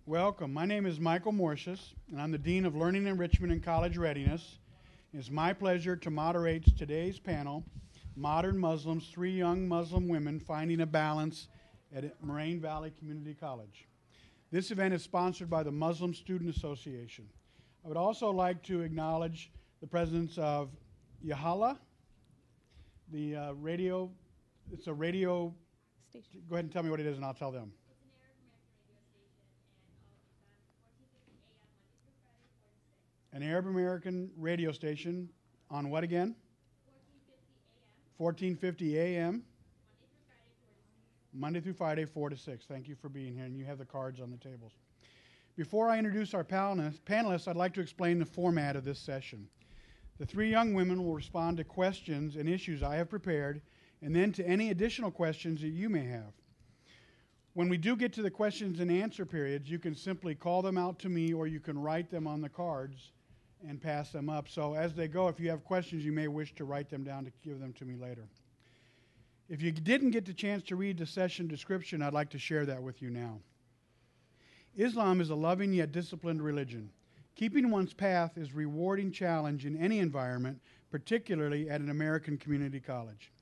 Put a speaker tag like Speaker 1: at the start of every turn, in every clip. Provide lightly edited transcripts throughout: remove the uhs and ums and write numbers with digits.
Speaker 1: Welcome. My name is Michael Morses, and I'm the Dean of Learning Enrichment and College Readiness. It's my pleasure to moderate today's panel, Modern Muslims, 3 Young Muslim Women Finding a Balance at Moraine Valley Community College. This event is sponsored by the Muslim Student Association. I would also like to acknowledge the presence of Yahala, the radio, it's a radio station. Go ahead and tell me what it is and I'll tell them. An Arab American radio station on what again? 1450 AM. Monday through Friday, 4 to 6. Thank you for being here, and you have the cards on the tables. Before I introduce our panelists, I'd like to explain the format of this session. The 3 young women will respond to questions and issues I have prepared, and then to any additional questions that you may have. When we do get to the questions and answer periods, you can simply call them out to me, or you can write them on the cards and pass them up. So as they go, if you have questions, you may wish to write them down to give them to me later. If you didn't get the chance to read the session description, I'd like to share that with you now. Islam is a loving yet disciplined religion. Keeping one's path is a rewarding challenge in any environment, particularly at an American community college.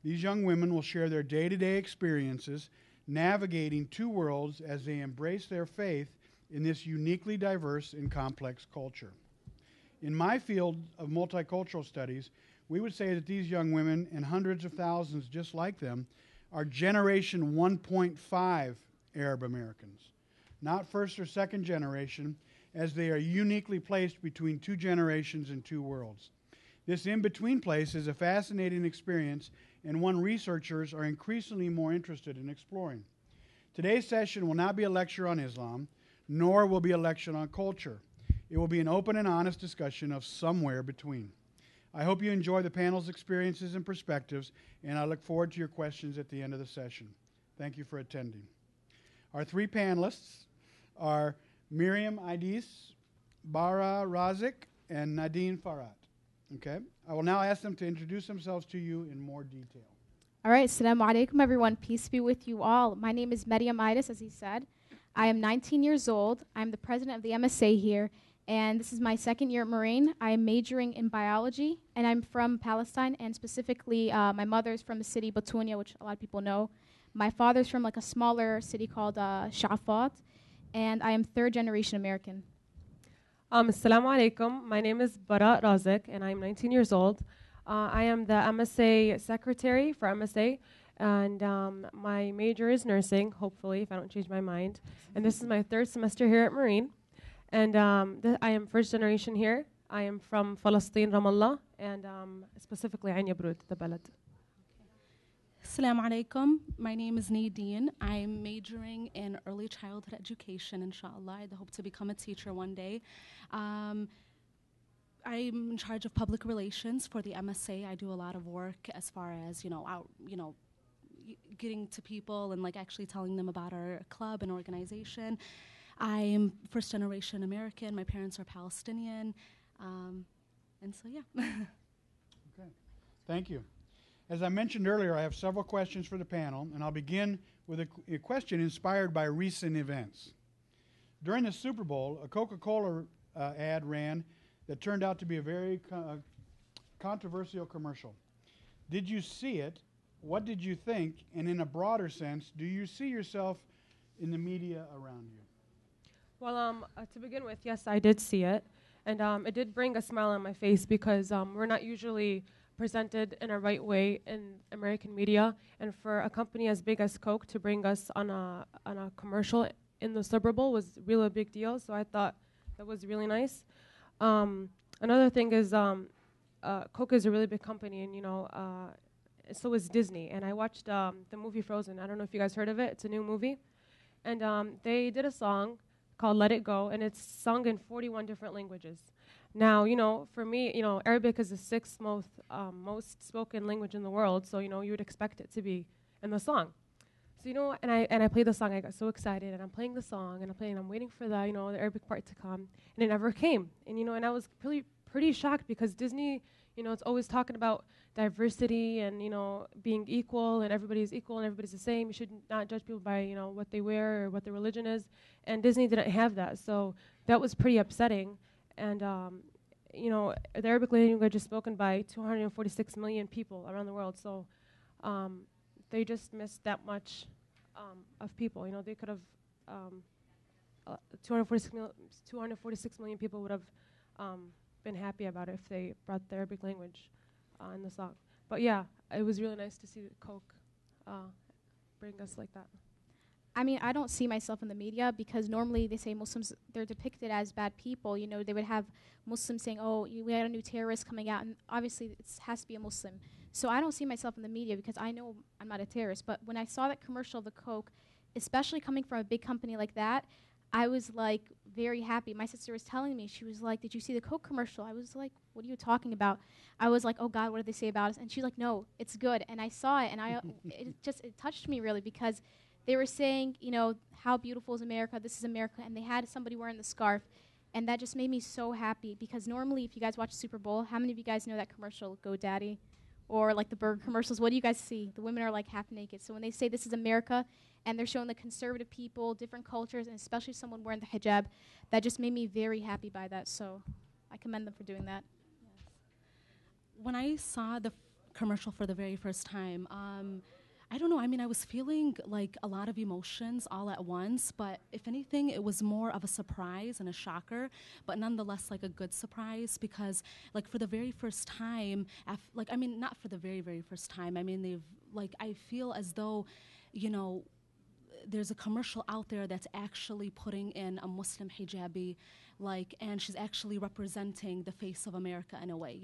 Speaker 1: These young women will share their day-to-day experiences navigating 2 worlds as they embrace their faith in this uniquely diverse and complex culture. In my field of multicultural studies, we would say that these young women and hundreds of thousands just like them are generation 1.5 Arab Americans, not first or second generation, as they are uniquely placed between 2 generations and 2 worlds. This in-between place is a fascinating experience and one researchers are increasingly more interested in exploring. Today's session will not be a lecture on Islam, nor will be a lecture on culture. It will be an open and honest discussion of somewhere between. I hope you enjoy the panel's experiences and perspectives, and I look forward to your questions at the end of the session. Thank you for attending. Our 3 panelists are Miriam Idis, Bara Razik, and Nadine Farhat. Okay? I will now ask them to introduce themselves to you in more detail.
Speaker 2: All right, assalamu alaikum, everyone. Peace be with you all. My name is Miriam Idis, as he said. I am 19 years old. I'm the president of the MSA here, and this is my 2nd year at Moraine. I am majoring in biology, and I'm from Palestine, and specifically my mother's from the city Batunia, which a lot of people know. My father's from like a smaller city called Shafat, and I am 3rd generation American.
Speaker 3: Assalamu alaikum. My name is Bara Razik, and I'm 19 years old. I am the MSA secretary for MSA, and my major is nursing, hopefully, if I don't change my mind. And this is my 3rd semester here at Moraine. And I am 1st generation here. I am from Palestine, Ramallah, and specifically Ain Yabrud, the balad.
Speaker 4: Assalamu alaikum. My name is Nadine. I'm majoring in early childhood education, inshallah. I hope to become a teacher one day. I'm in charge of public relations for the MSA. I do a lot of work as far as, getting to people and like actually telling them about our club and organization. I'm 1st generation American. My parents are Palestinian. And so, yeah.
Speaker 1: Okay. Thank you. As I mentioned earlier, I have several questions for the panel, and I'll begin with a question inspired by recent events. During the Super Bowl, a Coca-Cola ad ran that turned out to be a very controversial commercial. Did you see it? What did you think? And in a broader sense, do you see yourself in the media around you?
Speaker 3: Well, to begin with, yes, I did see it. And it did bring a smile on my face because we're not usually presented in a right way in American media. And for a company as big as Coke to bring us on a commercial in the Super Bowl was really a big deal. So I thought that was really nice. Another thing is Coke is a really big company, and so is Disney. And I watched the movie Frozen. I don't know if you guys heard of it. It's a new movie. And they did a song called Let It Go, and it's sung in 41 different languages. Now, for me, Arabic is the 6th most spoken language in the world, so, you would expect it to be in the song. So, and I played the song. I got so excited, and I'm playing the song, and I'm waiting for the, the Arabic part to come, and it never came. And, and I was pretty shocked because Disney, it's always talking about diversity and, being equal and everybody's equal and everybody's the same. You should not judge people by, what they wear or what their religion is. And Disney didn't have that. So that was pretty upsetting. And, the Arabic language is spoken by 246 million people around the world. So they just missed that much of people. They could have 246 million people would have been happy about it if they brought the Arabic language in the song. But yeah, it was really nice to see Coke bring us like that.
Speaker 2: I mean, I don't see myself in the media because normally they say Muslims, they're depicted as bad people. They would have Muslims saying, oh, we had a new terrorist coming out, and obviously it has to be a Muslim. So I don't see myself in the media because I know I'm not a terrorist. But when I saw that commercial of the Coke, especially coming from a big company like that, I was like very happy. My sister was telling me, she was like, did you see the Coke commercial? I was like, what are you talking about? I was like, oh God, what did they say about us? And she's like, no, it's good. And I saw it, and it touched me really because they were saying, how beautiful is America? This is America. And they had somebody wearing the scarf. And that just made me so happy because normally if you guys watch Super Bowl, how many of you guys know that commercial, GoDaddy? Or like the burger commercials, what do you guys see? The women are like half naked. So when they say this is America and they're showing the conservative people, different cultures, and especially someone wearing the hijab, that just made me very happy by that. So I commend them for doing that.
Speaker 4: Yes. When I saw the commercial for the very first time, I don't know. I mean, I was feeling like a lot of emotions all at once, but if anything, it was more of a surprise and a shocker, but nonetheless like a good surprise because like for the very first time, not for the very, very first time. I mean, I feel as though, there's a commercial out there that's actually putting in a Muslim hijabi, and she's actually representing the face of America in a way,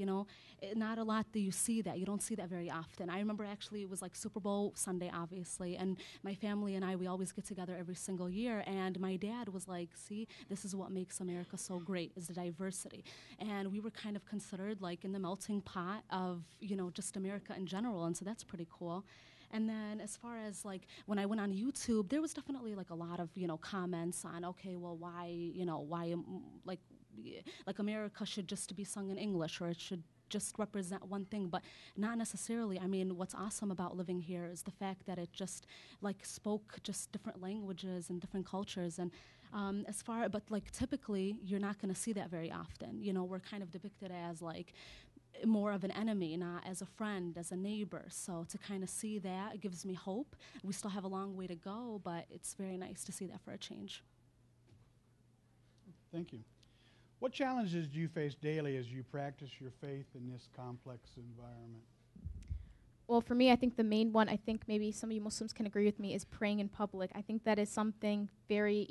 Speaker 4: Not a lot do you see that. You don't see that very often. I remember actually it was like Super Bowl Sunday, obviously, and my family and I, we always get together every single year, and my dad was like, see, this is what makes America so great, is the diversity. And we were kind of considered like in the melting pot of, just America in general, and so that's pretty cool. And then as far as like when I went on YouTube, there was definitely like a lot of, comments on, okay, well, why America should just be sung in English or it should just represent one thing, but not necessarily. I mean, what's awesome about living here is the fact that it just spoke just different languages and different cultures. And but typically you're not going to see that very often. We're kind of depicted as more of an enemy, not as a friend, as a neighbor. So to kind of see that, it gives me hope. We still have a long way to go, but it's very nice to see that for a change.
Speaker 1: Thank you. What challenges do you face daily as you practice your faith in this complex environment?
Speaker 2: Well, for me, I think the main one, I think maybe some of you Muslims can agree with me, is praying in public. I think that is something very,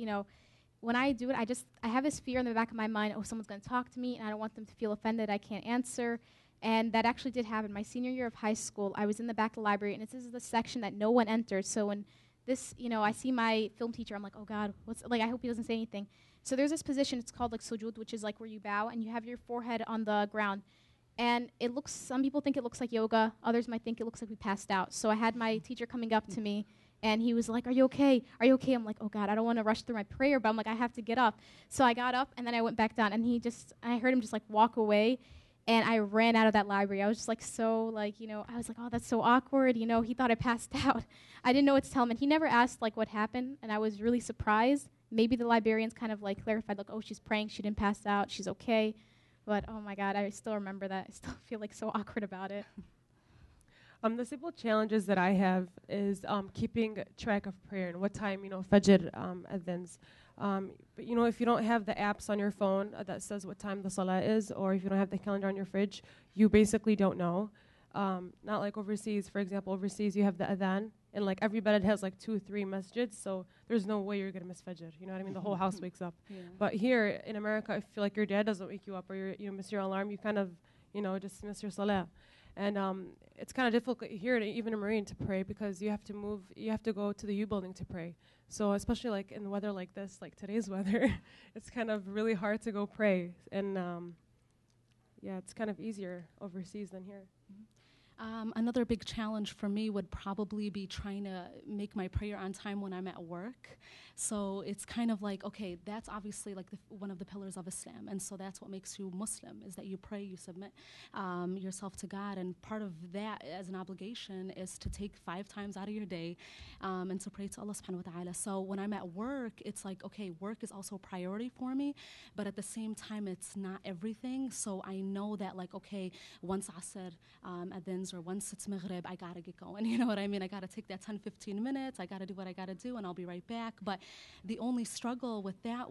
Speaker 2: when I do it, I have this fear in the back of my mind, oh, someone's going to talk to me, and I don't want them to feel offended, I can't answer. And that actually did happen. My senior year of high school, I was in the back of the library, and this is the section that no one enters. So when this, I see my film teacher, I'm like, oh God, I hope he doesn't say anything. So there's this position, it's called sujud, which is where you bow, and you have your forehead on the ground. And some people think it looks like yoga, others might think it looks like we passed out. So I had my teacher coming up to me, and he was like, are you okay? Are you okay? I'm like, oh God, I don't want to rush through my prayer, but I'm like, I have to get up. So I got up, and then I went back down, and I heard him just walk away. And I ran out of that library. I was just I was like, oh, that's so awkward. He thought I passed out. I didn't know what to tell him. And he never asked, what happened. And I was really surprised. Maybe the librarians kind of clarified, oh, she's praying. She didn't pass out. She's okay. But, oh, my God, I still remember that. I still feel so awkward about it.
Speaker 3: The simple challenges that I have is keeping track of prayer and what time, Fajr adhans. But if you don't have the apps on your phone that says what time the salah is, or if you don't have the calendar on your fridge, you basically don't know. Not like overseas. For example, overseas you have the adhan, and every bed has 2 or 3 masjids, so there's no way you're gonna miss Fajr. You know what I mean? The whole house wakes up. Yeah. But here in America, I feel like your dad doesn't wake you up, or you miss your alarm. You kind of just miss your salah. And it's kind of difficult here, even in Moraine, to pray because you have to move. You have to go to the U building to pray. So especially in weather like this, like today's weather, it's kind of really hard to go pray. And it's kind of easier overseas than here.
Speaker 4: Another big challenge for me would probably be trying to make my prayer on time when I'm at work. So it's kind of like, okay, that's obviously like one of the pillars of Islam. And so that's what makes you Muslim, is that you pray, you submit yourself to God. And part of that as an obligation is to take 5 times out of your day and to pray to Allah subhanahu wa ta'ala. So when I'm at work, it's like, okay, work is also a priority for me, but at the same time, it's not everything. So I know that, like, okay, once Asr adhins or once it's Maghrib, I gotta get going. You know what I mean? I gotta take that 10, 15 minutes. I gotta do what I gotta do, and I'll be right back. But the only struggle with that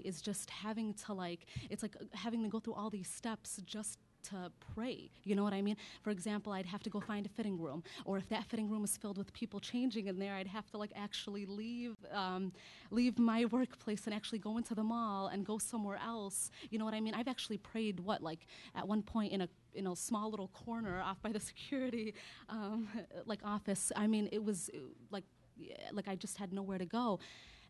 Speaker 4: is just having to, like, it's like having to go through all these steps just to pray. You know what I mean? For example, I'd have to go find a fitting room, or if that fitting room is filled with people changing in there, I'd have to, like, actually leave my workplace and actually go into the mall and go somewhere else. You know what I mean? I've actually prayed, at one point in a small little corner off by the security office. I mean, it was like I just had nowhere to go.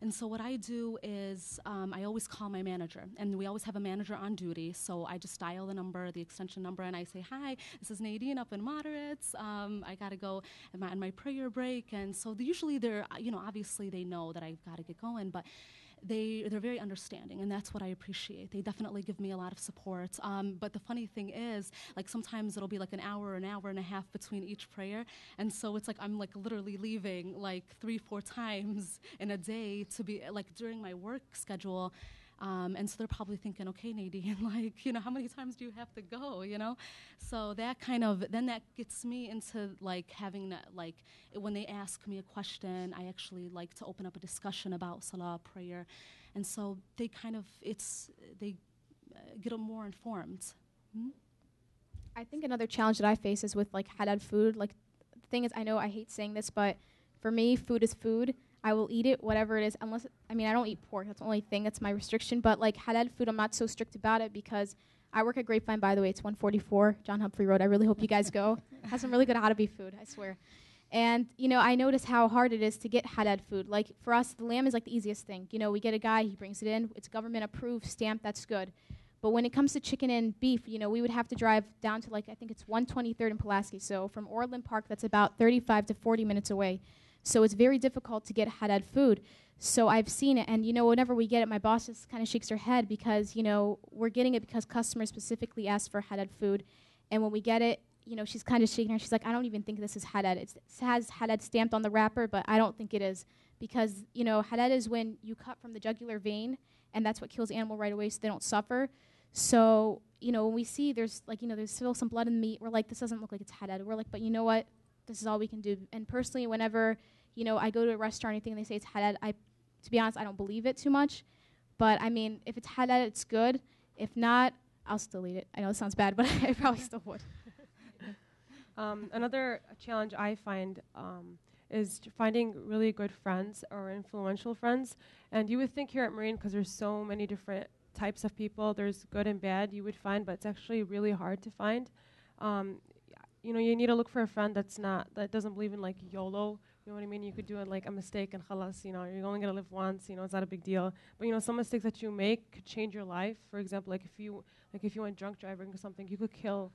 Speaker 4: And so what I do is I always call my manager, and we always have a manager on duty. So I just dial the extension number, and I say, "Hi, this is Nadine up in Moderates. I got to go on my prayer break." And so usually they're, obviously they know that I've got to get going, but they're very understanding, and that's what I appreciate. They definitely give me a lot of support. But the funny thing is, like, sometimes it'll be like an hour and a half between each prayer, and so it's like I'm like literally leaving like 3-4 times in a day to be like during my work schedule. And so they're probably thinking, okay, Nadine, like, how many times do you have to go, So that then that gets me into, like, having to, like, when they ask me a question, I actually like to open up a discussion about salah, prayer. And so they they get more informed. Hmm?
Speaker 2: I think another challenge that I face is with, like, halal food. Like, the thing is, I know I hate saying this, but for me, food is food. I will eat it, whatever it is, unless, I don't eat pork. That's the only thing that's my restriction. But, like, halal food, I'm not so strict about it because I work at Grapevine, by the way. It's 144 John Humphrey Road. I really hope you guys go. It has some really good Arabi food, I swear. And, I notice how hard it is to get halal food. Like, for us, the lamb is, like, the easiest thing. We get a guy, he brings it in. It's government approved, stamped, that's good. But when it comes to chicken and beef, we would have to drive down to, like, I think it's 123rd and Pulaski. So from Orland Park, that's about 35 to 40 minutes away. So it's very difficult to get halal food. So I've seen it, and whenever we get it, my boss just kind of shakes her head because we're getting it because customers specifically ask for halal food, and when we get it, she's kind of shaking her. She's like, I don't even think this is halal. It has halal stamped on the wrapper, but I don't think it is because halal is when you cut from the jugular vein, and that's what kills the animal right away, so they don't suffer. So when we see there's there's still some blood in the meat, we're like, this doesn't look like it's halal. We're like, but you know what? This is all we can do. And personally, whenever I go to a restaurant or anything and they say it's halal, to be honest, I don't believe it too much. But if it's halal, it's good. If not, I'll still eat it. I know it sounds bad, but I probably still would.
Speaker 3: Another challenge I find is finding really good friends or influential friends. And you would think here at Moraine, because there's so many different types of people, there's good and bad you would find, but it's actually really hard to find. You need to look for a friend that doesn't believe in, like, YOLO. You know what I mean? You could do it like a mistake and khalas, you're only going to live once, it's not a big deal. But, some mistakes that you make could change your life. For example, if you went drunk driving or something, you could kill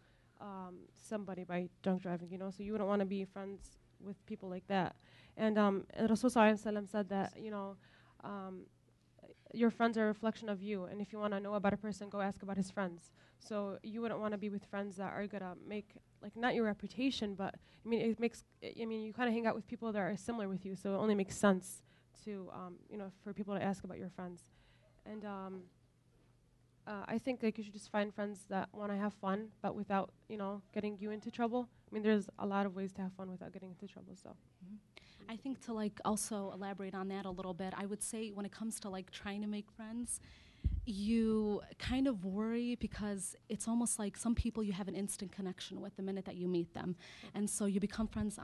Speaker 3: somebody by drunk driving, So you wouldn't want to be friends with people like that. And Rasul Sallallahu Alaihi Wasallam said that, your friends are a reflection of you. And if you want to know about a person, go ask about his friends. So you wouldn't want to be with friends that are going to make, like, not your reputation, but you kind of hang out with people that are similar with you, so it only makes sense to for people to ask about your friends. And I think, like, you should just find friends that want to have fun, but without getting you into trouble. There's a lot of ways to have fun without getting into trouble. So
Speaker 4: I think to, like, also elaborate on that a little bit, I would say when it comes to, like, trying to make friends, you kind of worry because it's almost like some people you have an instant connection with the minute that you meet them. And so you become friends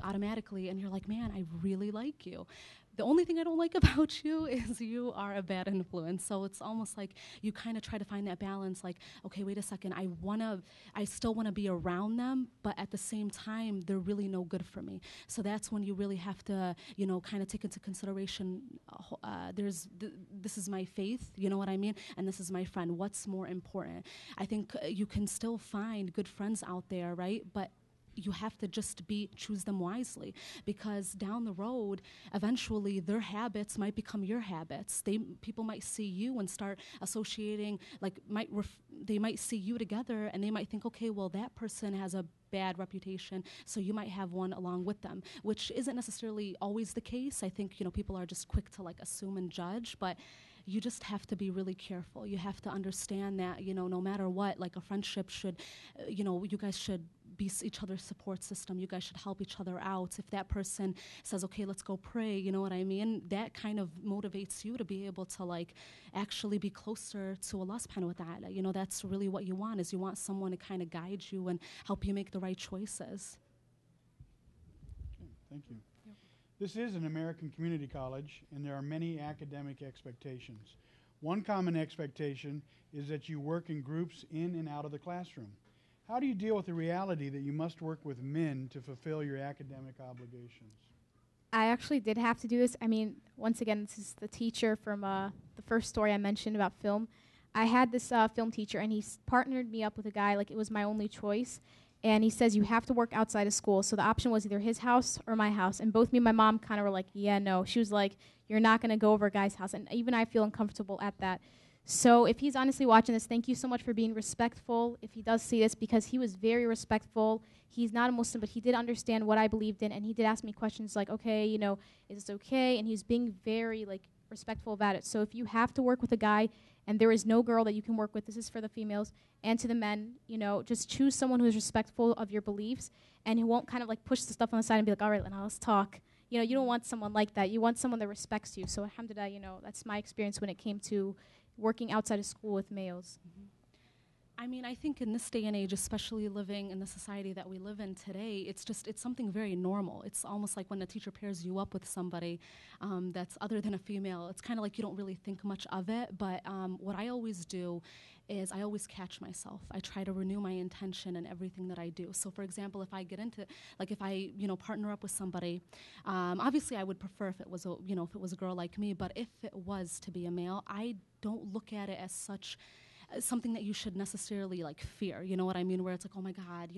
Speaker 4: automatically, and you're like, man, I really like you. The only thing I don't like about you is you are a bad influence. So it's almost like you kind of try to find that balance, like, okay, wait a second, I still want to be around them, but at the same time, they're really no good for me. So that's when you really have to, kind of take into consideration, this is my faith, you know what I mean? And this is my friend. What's more important? I think you can still find good friends out there, right? But you have to just choose them wisely, because down the road, eventually their habits might become your habits. People might see you and start associating, like they might see you together and they might think, okay, well, that person has a bad reputation, so you might have one along with them, which isn't necessarily always the case. I think, people are just quick to like assume and judge, but you just have to be really careful. You have to understand that, no matter what, like a friendship should, you guys should be each other's support system. You guys should help each other out. If that person says, okay, let's go pray, you know what I mean? That kind of motivates you to be able to like actually be closer to Allah subhanahu wa ta'ala. That's really what you want, is you want someone to kind of guide you and help you make the right choices.
Speaker 1: Okay, thank you. This is an American community college, and there are many academic expectations. One common expectation is that you work in groups in and out of the classroom. How do you deal with the reality that you must work with men to fulfill your academic obligations?
Speaker 2: I actually did have to do this. I mean, once again, this is the teacher from the first story I mentioned about film. I had this film teacher, and he partnered me up with a guy like it was my only choice. And he says, you have to work outside of school. So the option was either his house or my house. And both me and my mom kind of were like, yeah, no. She was like, you're not going to go over a guy's house. And even I feel uncomfortable at that. So if he's honestly watching this, thank you so much for being respectful. If he does see this, because he was very respectful. He's not a Muslim, but he did understand what I believed in. And he did ask me questions like, okay, is this okay? And he was being very respectful about it. So if you have to work with a guy and there is no girl that you can work with, this is for the females and to the men, just choose someone who is respectful of your beliefs and who won't kind of push the stuff on the side and be like, all right, now let's talk. You don't want someone like that. You want someone that respects you. So alhamdulillah, that's my experience when it came to working outside of school with males.
Speaker 4: Mm-hmm. I mean, I think in this day and age, especially living in the society that we live in today, it's something very normal. It's almost like when a teacher pairs you up with somebody that's other than a female. It's kind of like you don't really think much of it. But what I always do is I always catch myself. I try to renew my intention in everything that I do. So, for example, if I get into, if I, partner up with somebody, obviously I would prefer if it was a girl like me. But if it was to be a male, I don't look at it as such something that you should necessarily fear, you know what I mean, where it's like, oh my God,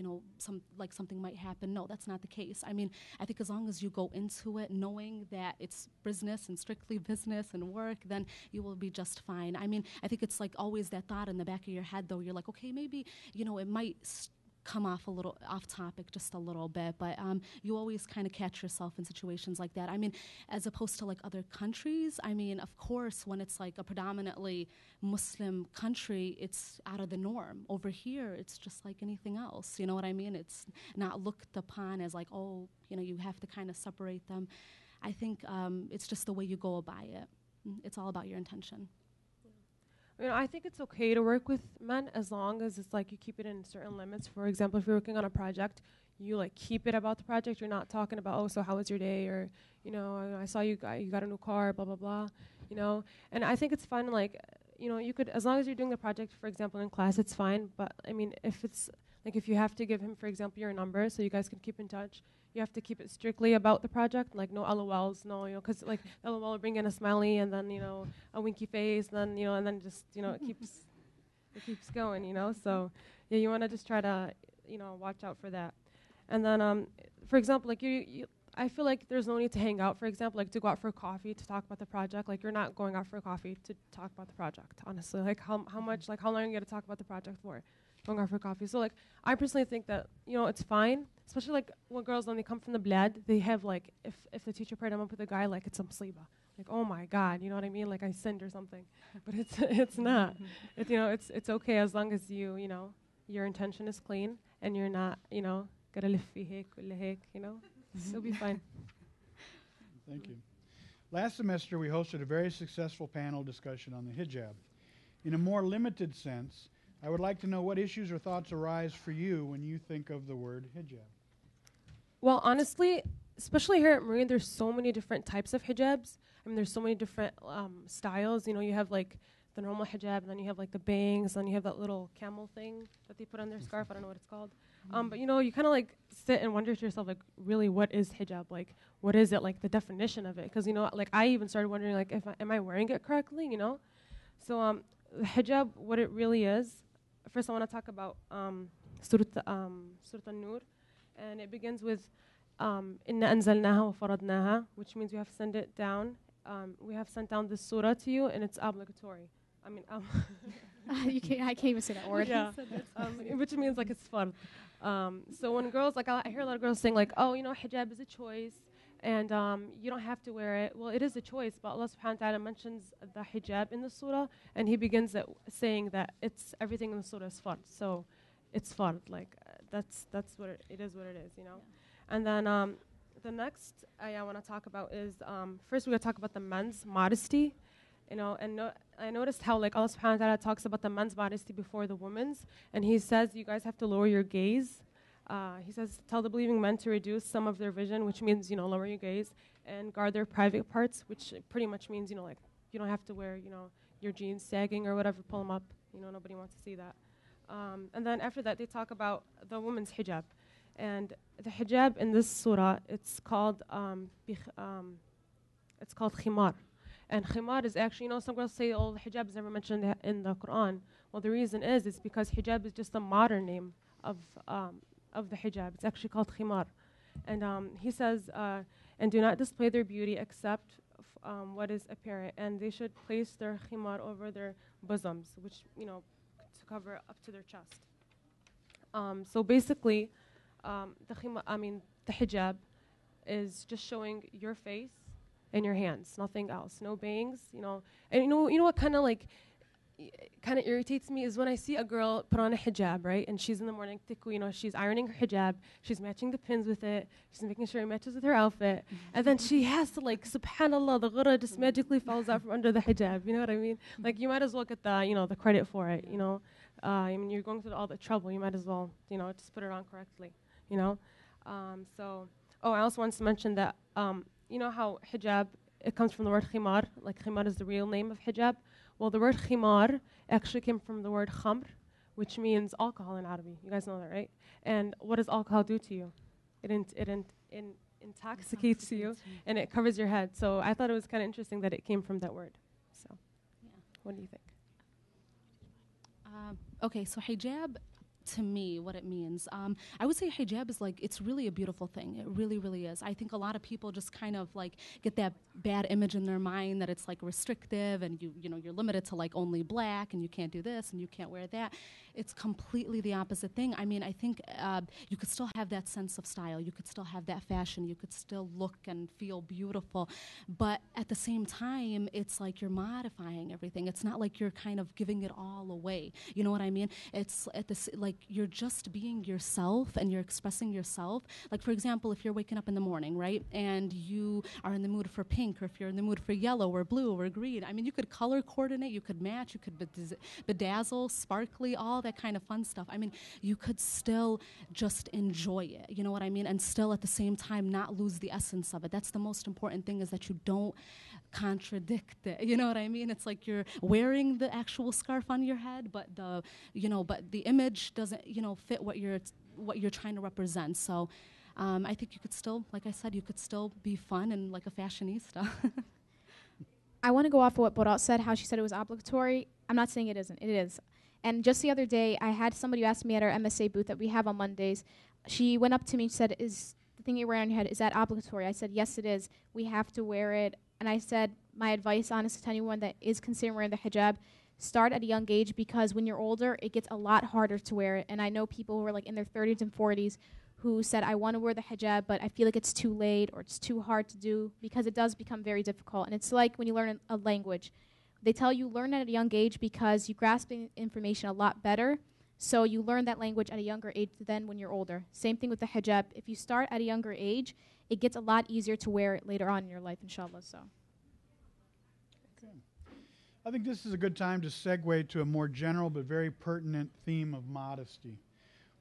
Speaker 4: something might happen. No, that's not the case. I mean, I think as long as you go into it knowing that it's business and strictly business and work, then you will be just fine. I mean, I think it's always that thought in the back of your head, though. You're like, okay, maybe, it might come off a little off topic just a little bit, but you always kind of catch yourself in situations like that. I mean, as opposed to other countries, I mean, of course, when it's a predominantly Muslim country, it's out of the norm. Over here, it's just like anything else, you know what I mean? It's not looked upon as oh, you have to kind of separate them. I think it's just the way you go about it. It's all about your intention.
Speaker 3: I think it's okay to work with men as long as it's you keep it in certain limits. For example, if you're working on a project, you keep it about the project. You're not talking about, oh, so how was your day? Or, I saw you got a new car, blah, blah, blah, And I think it's fun, you could, as long as you're doing the project, for example, in class, it's fine. But, I mean, if it's, if you have to give him, for example, your number so you guys can keep in touch, you have to keep it strictly about the project, no LOLs, no, because LOL will bring in a smiley and then, a winky face, and then, and then just, it keeps going, So, yeah, you want to just try to, watch out for that. And then, for example, I feel like there's no need to hang out, for example, to go out for coffee to talk about the project. You're not going out for coffee to talk about the project, honestly. How much, how long are you going to talk about the project for? Going out for coffee. So I personally think that it's fine, especially when girls, when they come from the bled, they have if the teacher paired them up with a guy, it's a msiba, oh my God, you know what I mean, I sinned or something. But it's not. It's okay as long as your intention is clean and you're not it'll be fine.
Speaker 1: Thank you. Last semester we hosted a very successful panel discussion on the hijab. In a more limited sense, I would like to know what issues or thoughts arise for you when you think of the word hijab.
Speaker 3: Well, honestly, especially here at Moraine, there's so many different types of hijabs. I mean, there's so many different styles. You have the normal hijab, and then you have the bangs, and you have that little camel thing that they put on their scarf. I don't know what it's called. But you kind of sit and wonder to yourself, really, what is hijab? What is it? The definition of it? Because I even started wondering, am I wearing it correctly? So the hijab, what it really is. First, I want to talk about Surat An-Nur, and it begins with إِنَّا أَنزَلْنَاهَا وَفَرَضْنَاهَا, which means we have sent it down. We have sent down this surah to you, and it's obligatory. I mean,
Speaker 2: I can't even say that word.
Speaker 3: yeah, which means like it's fard. So when girls, like I hear a lot of girls saying like, oh, you know, hijab is a choice, and you don't have to wear it. Well, it is a choice, but Allah subhanahu wa ta'ala mentions the hijab in the surah, and He begins it saying that it's everything in the surah is fard. So it's fard, like that's what it is, what it is, you know. Yeah. And then the next I want to talk about is first we're gonna talk about the men's modesty. You know, and I noticed how like Allah subhanahu wa ta'ala talks about the men's modesty before the women's, and He says you guys have to lower your gaze. He says tell the believing men to reduce some of their vision, which means, you know, lower your gaze, and guard their private parts, which pretty much means, you know, like you don't have to wear, you know, your jeans sagging or whatever, pull them up, you know, nobody wants to see that. And then after that they talk about the women's hijab, and the hijab in this surah it's called khimar. And khimar is actually, you know, some girls say, oh, the hijab is never mentioned in the Quran. Well, the reason is because hijab is just a modern name of the hijab. It's actually called khimar. And he says, and do not display their beauty except what is apparent. And they should place their khimar over their bosoms, which, you know, to cover up to their chest. So basically, the hijab is just showing your face and your hands, nothing else, no bangs, you know. And you know what kind of irritates me is when I see a girl put on a hijab, right? And she's in the morning, you know, she's ironing her hijab, she's matching the pins with it, she's making sure it matches with her outfit, and then she has to, like, subhanallah, the ghurra just magically falls out from under the hijab. You know what I mean? Like, you might as well get the, you know, the credit for it. You know, I mean, you're going through all the trouble. You might as well, you know, just put it on correctly. You know, I also wanted to mention that. You know how hijab, it comes from the word khimar, like khimar is the real name of hijab. Well, the word khimar actually came from the word khamr, which means alcohol in Arabic. You guys know that, right? And what does alcohol do to you? It intoxicates you, and it covers your head. So I thought it was kind of interesting that it came from that word. So, yeah. What do you think?
Speaker 4: Okay, so hijab, to me, what it means, I would say hijab is like, it's really a beautiful thing. It really, really is. I think a lot of people just kind of like get that bad image in their mind that it's like restrictive and you know, you're limited to like only black and you can't do this and you can't wear that. It's completely the opposite thing. I mean, I think you could still have that sense of style. You could still have that fashion. You could still look and feel beautiful. But at the same time, it's like you're modifying everything. It's not like you're kind of giving it all away. You know what I mean? It's at this, like, you're just being yourself and you're expressing yourself. Like, for example, if you're waking up in the morning, right, and you are in the mood for pink, or if you're in the mood for yellow or blue or green, I mean, you could color coordinate, you could match, you could bedazzle, sparkly, all that kind of fun stuff. I mean, you could still just enjoy it, you know what I mean, and still at the same time not lose the essence of it. That's the most important thing, is that you don't contradict it, you know what I mean? It's like you're wearing the actual scarf on your head, but the image doesn't, you know, fit what you're trying to represent. So I think you could still, like I said, you could still be fun and like a fashionista.
Speaker 2: I want to go off of what Borat said, how she said it was obligatory. I'm not saying it isn't. It is. And just the other day, I had somebody ask me at our MSA booth that we have on Mondays. She went up to me and said, is the thing you wear on your head, is that obligatory? I said, yes, it is. We have to wear it. And I said, my advice, honestly, to anyone that is considering wearing the hijab, start at a young age, because when you're older, it gets a lot harder to wear it. And I know people who are like in their 30s and 40s who said, I want to wear the hijab, but I feel like it's too late or it's too hard to do, because it does become very difficult. And it's like when you learn a language. They tell you learn at a young age because you grasp information a lot better. So you learn that language at a younger age than when you're older. Same thing with the hijab. If you start at a younger age, it gets a lot easier to wear it later on in your life, inshallah. So.
Speaker 1: Okay. I think this is a good time to segue to a more general but very pertinent theme of modesty.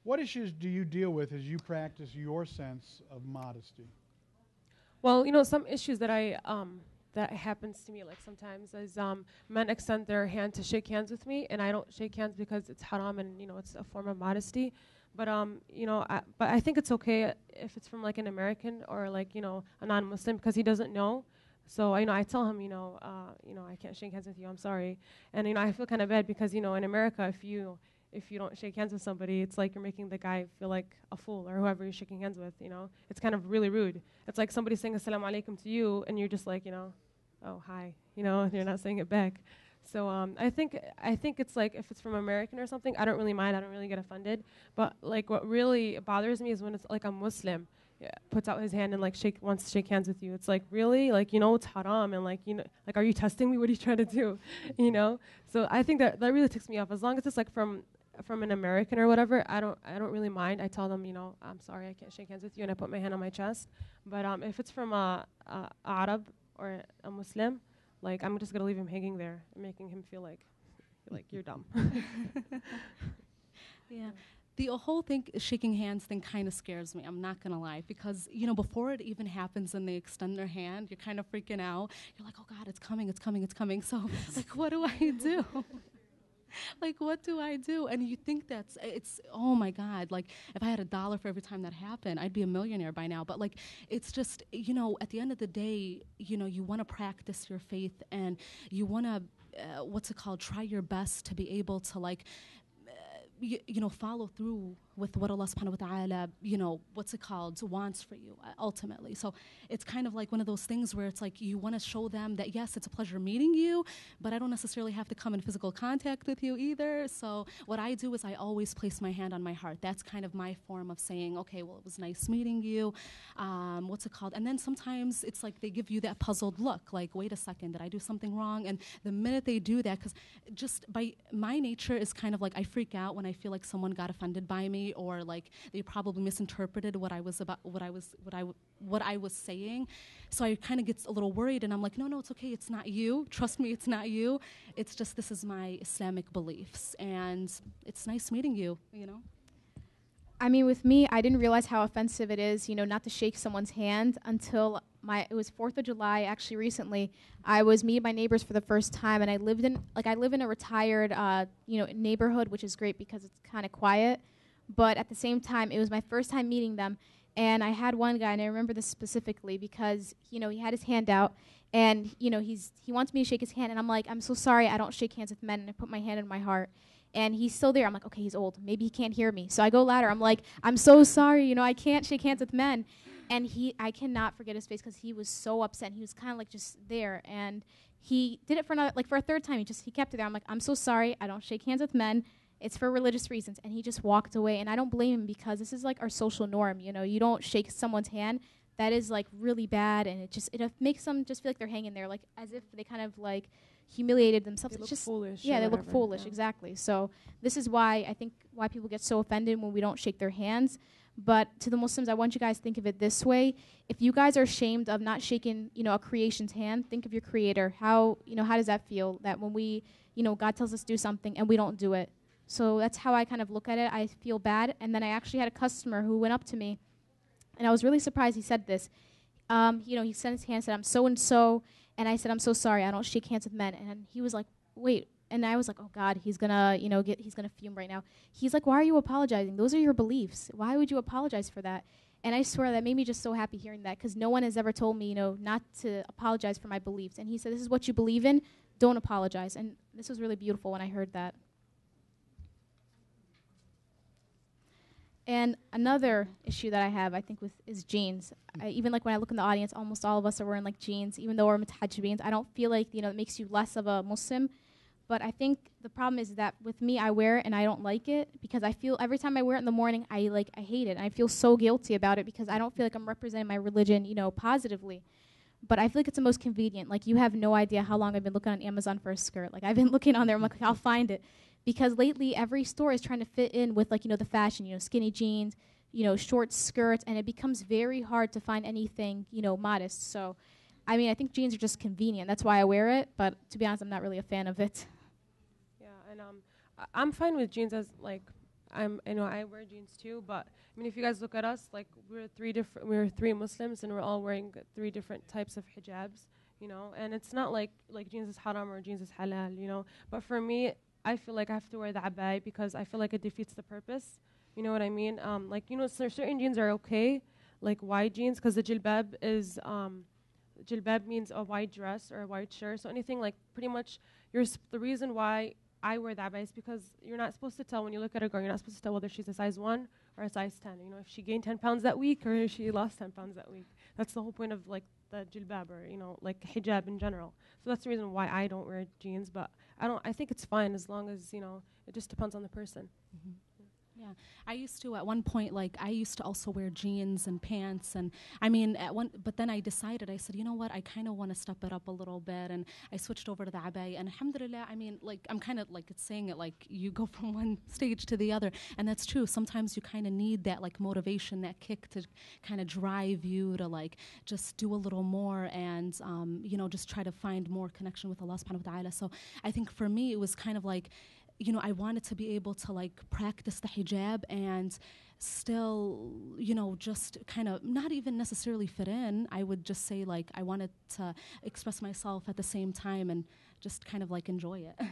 Speaker 1: What issues do you deal with as you practice your sense of modesty?
Speaker 3: Well, you know, some issues that that happens to me, like sometimes, is men extend their hand to shake hands with me, and I don't shake hands because it's haram and, you know, it's a form of modesty. But you know, but I think it's okay if it's from like an American or like, you know, a non-Muslim, because he doesn't know. So I tell him, you know, I can't shake hands with you. I'm sorry. And you know, I feel kind of bad because, you know, in America, if you don't shake hands with somebody, it's like you're making the guy feel like a fool or whoever you're shaking hands with, you know? It's kind of really rude. It's like somebody saying assalamu alaikum to you and you're just like, you know, oh, hi, you know, and you're not saying it back. So I think it's like if it's from American or something, I don't really mind. I don't really get offended. But like what really bothers me is when it's like a Muslim puts out his hand and like wants to shake hands with you. It's like, really? Like, you know, it's haram and like, you know, like, are you testing me? What are you trying to do? You know? So I think that really ticks me off. As long as it's like from an American or whatever, I don't really mind. I tell them, you know, I'm sorry, I can't shake hands with you, and I put my hand on my chest. But if it's from a Arab or a Muslim, like, I'm just gonna leave him hanging there and making him feel like you're dumb.
Speaker 4: Yeah. The whole thing, shaking hands thing, kind of scares me. I'm not gonna lie, because you know, before it even happens and they extend their hand, you're kind of freaking out. You're like, oh God, it's coming, it's coming, it's coming. So, like, what do I do? Like, what do I do? And you think it's, oh my God, like, if I had $1 for every time that happened, I'd be a millionaire by now. But, like, it's just, you know, at the end of the day, you know, you want to practice your faith and you want to, try your best to be able to, like, you know, follow through with what Allah subhanahu wa ta'ala, you know, wants for you ultimately. So it's kind of like one of those things where it's like you want to show them that, yes, it's a pleasure meeting you, but I don't necessarily have to come in physical contact with you either. So what I do is I always place my hand on my heart. That's kind of my form of saying, okay, well, it was nice meeting you. And then sometimes it's like they give you that puzzled look, like, wait a second, did I do something wrong? And the minute they do that, because just by my nature is kind of like I freak out when I feel like someone got offended by me, or like they probably misinterpreted what I was saying. So I kind of get a little worried, and I'm like, no, it's okay. It's not you. Trust me, it's not you. It's just this is my Islamic beliefs, and it's nice meeting you. You know.
Speaker 2: I mean, with me, I didn't realize how offensive it is, you know, not to shake someone's hand until it was 4th of July, actually recently. I was meeting my neighbors for the first time, and I live in a retired, neighborhood, which is great because it's kind of quiet. But at the same time, it was my first time meeting them, and I had one guy, and I remember this specifically because, you know, he had his hand out, and, you know, he wants me to shake his hand, and I'm like, I'm so sorry, I don't shake hands with men, and I put my hand on my heart. And he's still there. I'm like, okay, he's old. Maybe he can't hear me. So I go louder. I'm like, I'm so sorry. You know, I can't shake hands with men. And I cannot forget his face because he was so upset. He was kind of like just there. And he did it for a third time. He kept it there. I'm like, I'm so sorry. I don't shake hands with men. It's for religious reasons. And he just walked away. And I don't blame him because this is like our social norm. You know, you don't shake someone's hand. That is like really bad. And it makes them just feel like they're hanging there, like as if they kind of like humiliated themselves.
Speaker 3: They look foolish.
Speaker 2: Yeah, they look foolish, exactly. So this is why people get so offended when we don't shake their hands. But to the Muslims, I want you guys to think of it this way. If you guys are ashamed of not shaking, you know, a creation's hand, think of your creator. How does that feel that when we, you know, God tells us to do something and we don't do it? So that's how I kind of look at it. I feel bad. And then I actually had a customer who went up to me, and I was really surprised he said this. He sent his hand and said, I'm so-and-so. And I said, I'm so sorry, I don't shake hands with men. And he was like, wait. And I was like, oh God, he's gonna fume right now. He's like, why are you apologizing? Those are your beliefs. Why would you apologize for that? And I swear that made me just so happy hearing that, because no one has ever told me, you know, not to apologize for my beliefs. And he said, this is what you believe in, don't apologize. And this was really beautiful when I heard that. And another issue that I have, I think, is jeans. Even like when I look in the audience, almost all of us are wearing like jeans, even though we're mutajibins. I don't feel like, you know, it makes you less of a Muslim. But I think the problem is that with me, I wear it and I don't like it because I feel every time I wear it in the morning, I hate it. And I feel so guilty about it because I don't feel like I'm representing my religion, you know, positively. But I feel like it's the most convenient. Like, you have no idea how long I've been looking on Amazon for a skirt. Like, I've been looking on there. I'm like, I'll find it. Because lately, every store is trying to fit in with, like, you know, the fashion, you know, skinny jeans, you know, short skirts, and it becomes very hard to find anything, you know, modest. So, I mean, I think jeans are just convenient. That's why I wear it. But to be honest, I'm not really a fan of it.
Speaker 3: Yeah, and I'm fine with jeans as, like, I wear jeans too. But I mean, if you guys look at us, like, we're three Muslims, and we're all wearing 3 different types of hijabs, you know. And it's not like jeans is haram or jeans is halal, you know. But for me, I feel like I have to wear the abaya because I feel like it defeats the purpose. You know what I mean? Like, you know, certain jeans are okay, like wide jeans, because the jilbab is jilbab means a wide dress or a wide shirt. So anything like pretty much the reason why I wear that is because you're not supposed to tell when you look at a girl, you're not supposed to tell whether she's a size 1 or a size 10. You know, if she gained 10 pounds that week or if she lost 10 pounds that week. That's the whole point of like the jilbab or, you know, like hijab in general. So that's the reason why I don't wear jeans, but I think it's fine as long as, you know, it just depends on the person.
Speaker 4: Mm-hmm. Yeah, I used to at one point, like I used to also wear jeans and pants, and I mean but then I decided, I said, you know what, I kind of want to step it up a little bit, and I switched over to the abaya, and alhamdulillah, I mean, like I'm kind of like, it's saying it like you go from one stage to the other, and that's true. Sometimes you kind of need that like motivation, that kick to kind of drive you to like just do a little more, and you know, just try to find more connection with Allah subhanahu wa ta'ala. So I think for me it was kind of like, you know, I wanted to be able to like practice the hijab and still, you know, just kind of not even necessarily fit in. I would just say like I wanted to express myself at the same time and just kind of like enjoy it.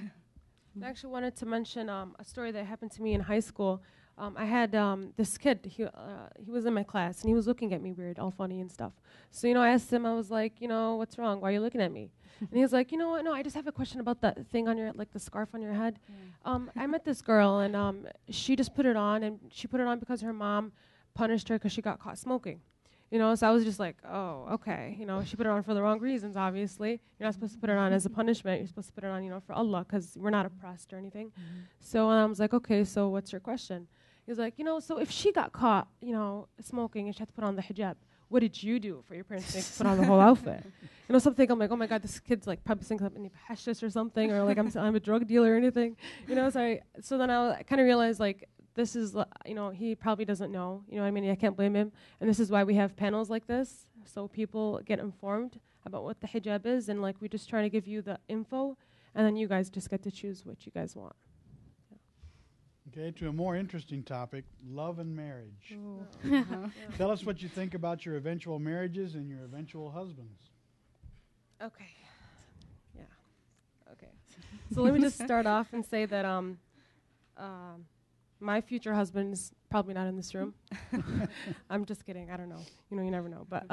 Speaker 3: I actually wanted to mention a story that happened to me in high school. I had this kid, he was in my class, and he was looking at me weird, all funny and stuff. So, you know, I asked him, I was like, you know, what's wrong? Why are you looking at me? And he was like, you know what, no, I just have a question about that thing on your, like the scarf on your head. I met this girl, and she just put it on, and she put it on because her mom punished her because she got caught smoking. You know, so I was just like, oh, okay. You know, she put it on for the wrong reasons, obviously. You're not supposed to put it on as a punishment. You're supposed to put it on, you know, for Allah, because we're not oppressed or anything. So I was like, okay, so what's your question? He was like, you know, so if she got caught, you know, smoking and she had to put on the hijab, what did you do for your parents to put on the whole outfit? You know, something I'm like, oh my God, this kid's like probably thinking I'm hashish or something, or like I'm a drug dealer or anything. You know, so then I kind of realized like, this is, you know, he probably doesn't know, you know what I mean? I can't blame him. And this is why we have panels like this, so people get informed about what the hijab is, and like we just try to give you the info, and then you guys just get to choose what you guys want.
Speaker 1: Okay, to a more interesting topic, love and marriage. Tell us what you think about your eventual marriages and your eventual husbands.
Speaker 3: Okay. Yeah. Okay. So let me just start off and say that my future husband is probably not in this room. I'm just kidding. I don't know. You know, you never know. But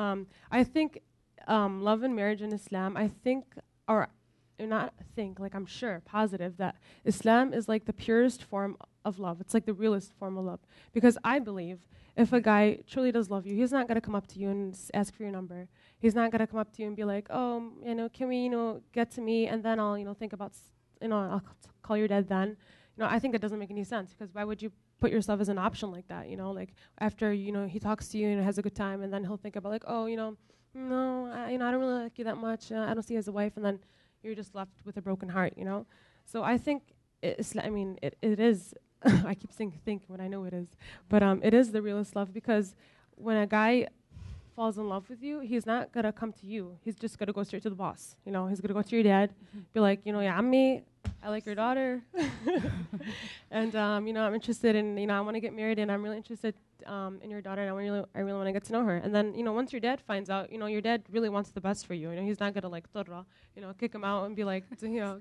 Speaker 3: I think love and marriage in Islam, I think, or not think, like I'm sure, positive, that Islam is like the purest form of love. It's like the realest form of love. Because I believe if a guy truly does love you, he's not going to come up to you and ask for your number. He's not going to come up to you and be like, oh, you know, can we, you know, get to me, and then I'll, you know, think about, you know, I'll call your dad then. You know, I think that doesn't make any sense, because why would you put yourself as an option like that? You know, like after, you know, he talks to you and has a good time, and then he'll think about like, oh, you know, no, I don't really like you that much. I don't see you as a wife, and then you're just left with a broken heart, you know? So I think it is, I keep saying think when I know it is, but it is the realest love, because when a guy falls in love with you, he's not going to come to you. He's just going to go straight to the boss. You know, he's going to go to your dad, be like, you know, yeah, Ammi, I like your daughter. And, you know, I'm interested in, you know, I want to get married, and I'm really interested in your daughter, and I really want to get to know her. And then, you know, once your dad finds out, you know, your dad really wants the best for you. You know, he's not going to like, you know, kick him out and be like, you know,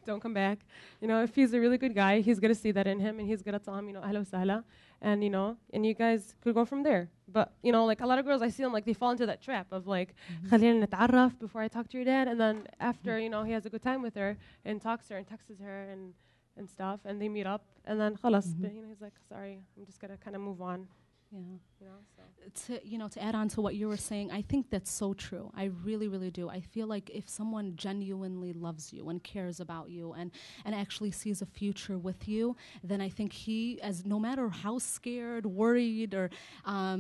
Speaker 3: don't come back. You know, if he's a really good guy, he's going to see that in him, and he's going to tell him, you know, ahla wa sahla. And, you know, and you guys could go from there. But, you know, like a lot of girls, I see them, like, they fall into that trap of, like, خلينا نتعرف before I talk to your dad. And then after, you know, he has a good time with her and talks to her and texts her and stuff, and they meet up. And then, خلاص, you know, he's like, sorry, I'm just going to kind of move on.
Speaker 4: Yeah.
Speaker 3: You know, so.
Speaker 4: To add on to what you were saying, I think that's so true. I really, really do. I feel like if someone genuinely loves you and cares about you and actually sees a future with you, then I think he, as no matter how scared, worried, or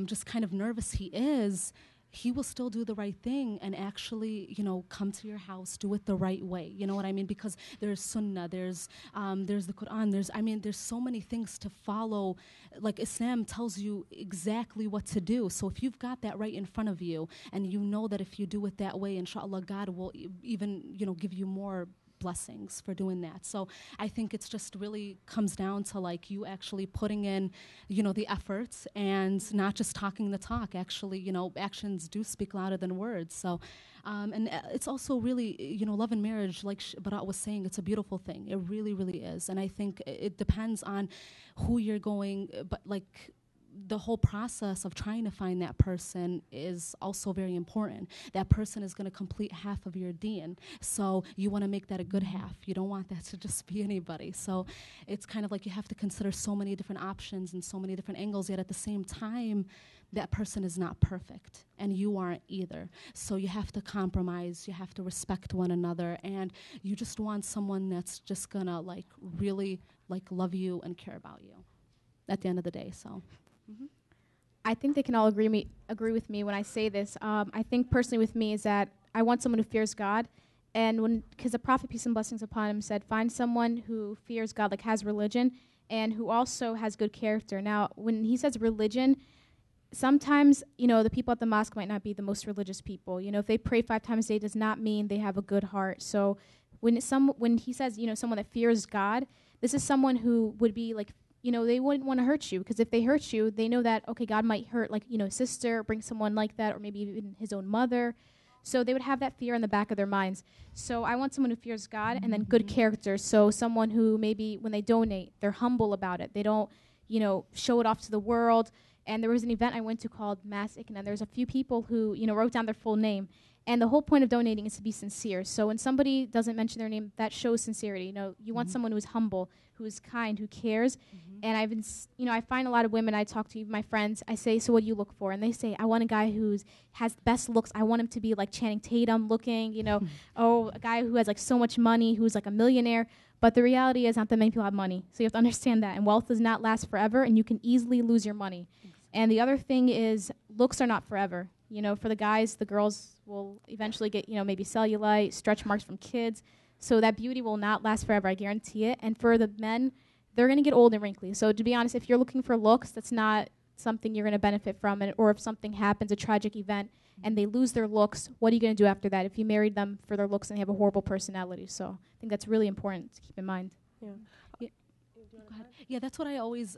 Speaker 4: just kind of nervous he is, he will still do the right thing and actually, you know, come to your house, do it the right way. You know what I mean? Because there's sunnah, there's the Quran, there's so many things to follow. Like Islam tells you exactly what to do. So if you've got that right in front of you, and you know that if you do it that way, inshallah, God will even, you know, give you more blessings for doing that. So I think it's just really comes down to like you actually putting in, you know, the efforts and not just talking the talk. Actually, you know, actions do speak louder than words. So and it's also really, you know, love and marriage, like Barat was saying, it's a beautiful thing. It really, really is. And I think it depends on who you're going, but like the whole process of trying to find that person is also very important. That person is going to complete half of your deen. So you want to make that a good half. You don't want that to just be anybody. So it's kind of like you have to consider so many different options and so many different angles, yet at the same time, that person is not perfect, and you aren't either. So you have to compromise, you have to respect one another, and you just want someone that's just going to like really like love you and care about you at the end of the day. So
Speaker 2: I think they can all agree with me when I say this. I think personally with me is that I want someone who fears God, and because the Prophet, peace and blessings upon him, said, find someone who fears God, like has religion, and who also has good character. Now, when he says religion, sometimes, the people at the mosque might not be the most religious people. If they pray 5 times a day, does not mean they have a good heart. So when he says, someone that fears God, this is someone who would be like, they wouldn't want to hurt you, because if they hurt you, they know that, okay, God might hurt, like, sister, bring someone like that, or maybe even his own mother. So they would have that fear in the back of their minds. So I want someone who fears God and then good character. So someone who maybe when they donate, they're humble about it. They don't, show it off to the world. And there was an event I went to called Mass Ikna. There's a few people who, wrote down their full name. And the whole point of donating is to be sincere. So when somebody doesn't mention their name, that shows sincerity. You want someone who's humble, who's kind, who cares. And I've been, I find a lot of women I talk to, even my friends, I say, so what do you look for? And they say, I want a guy who has the best looks. I want him to be like Channing Tatum looking, a guy who has like so much money, who's like a millionaire. But the reality is not that many people have money. So you have to understand that. And wealth does not last forever, and you can easily lose your money. And the other thing is looks are not forever. For the guys, the girls will eventually get, maybe cellulite, stretch marks from kids. So that beauty will not last forever, I guarantee it. And for the men, they're going to get old and wrinkly. So to be honest, if you're looking for looks, that's not something you're going to benefit from. Or if something happens, a tragic event, and they lose their looks, what are you going to do after that if you married them for their looks and they have a horrible personality? So I think that's really important to keep in mind.
Speaker 4: Yeah. Go ahead. Yeah, that's what I always,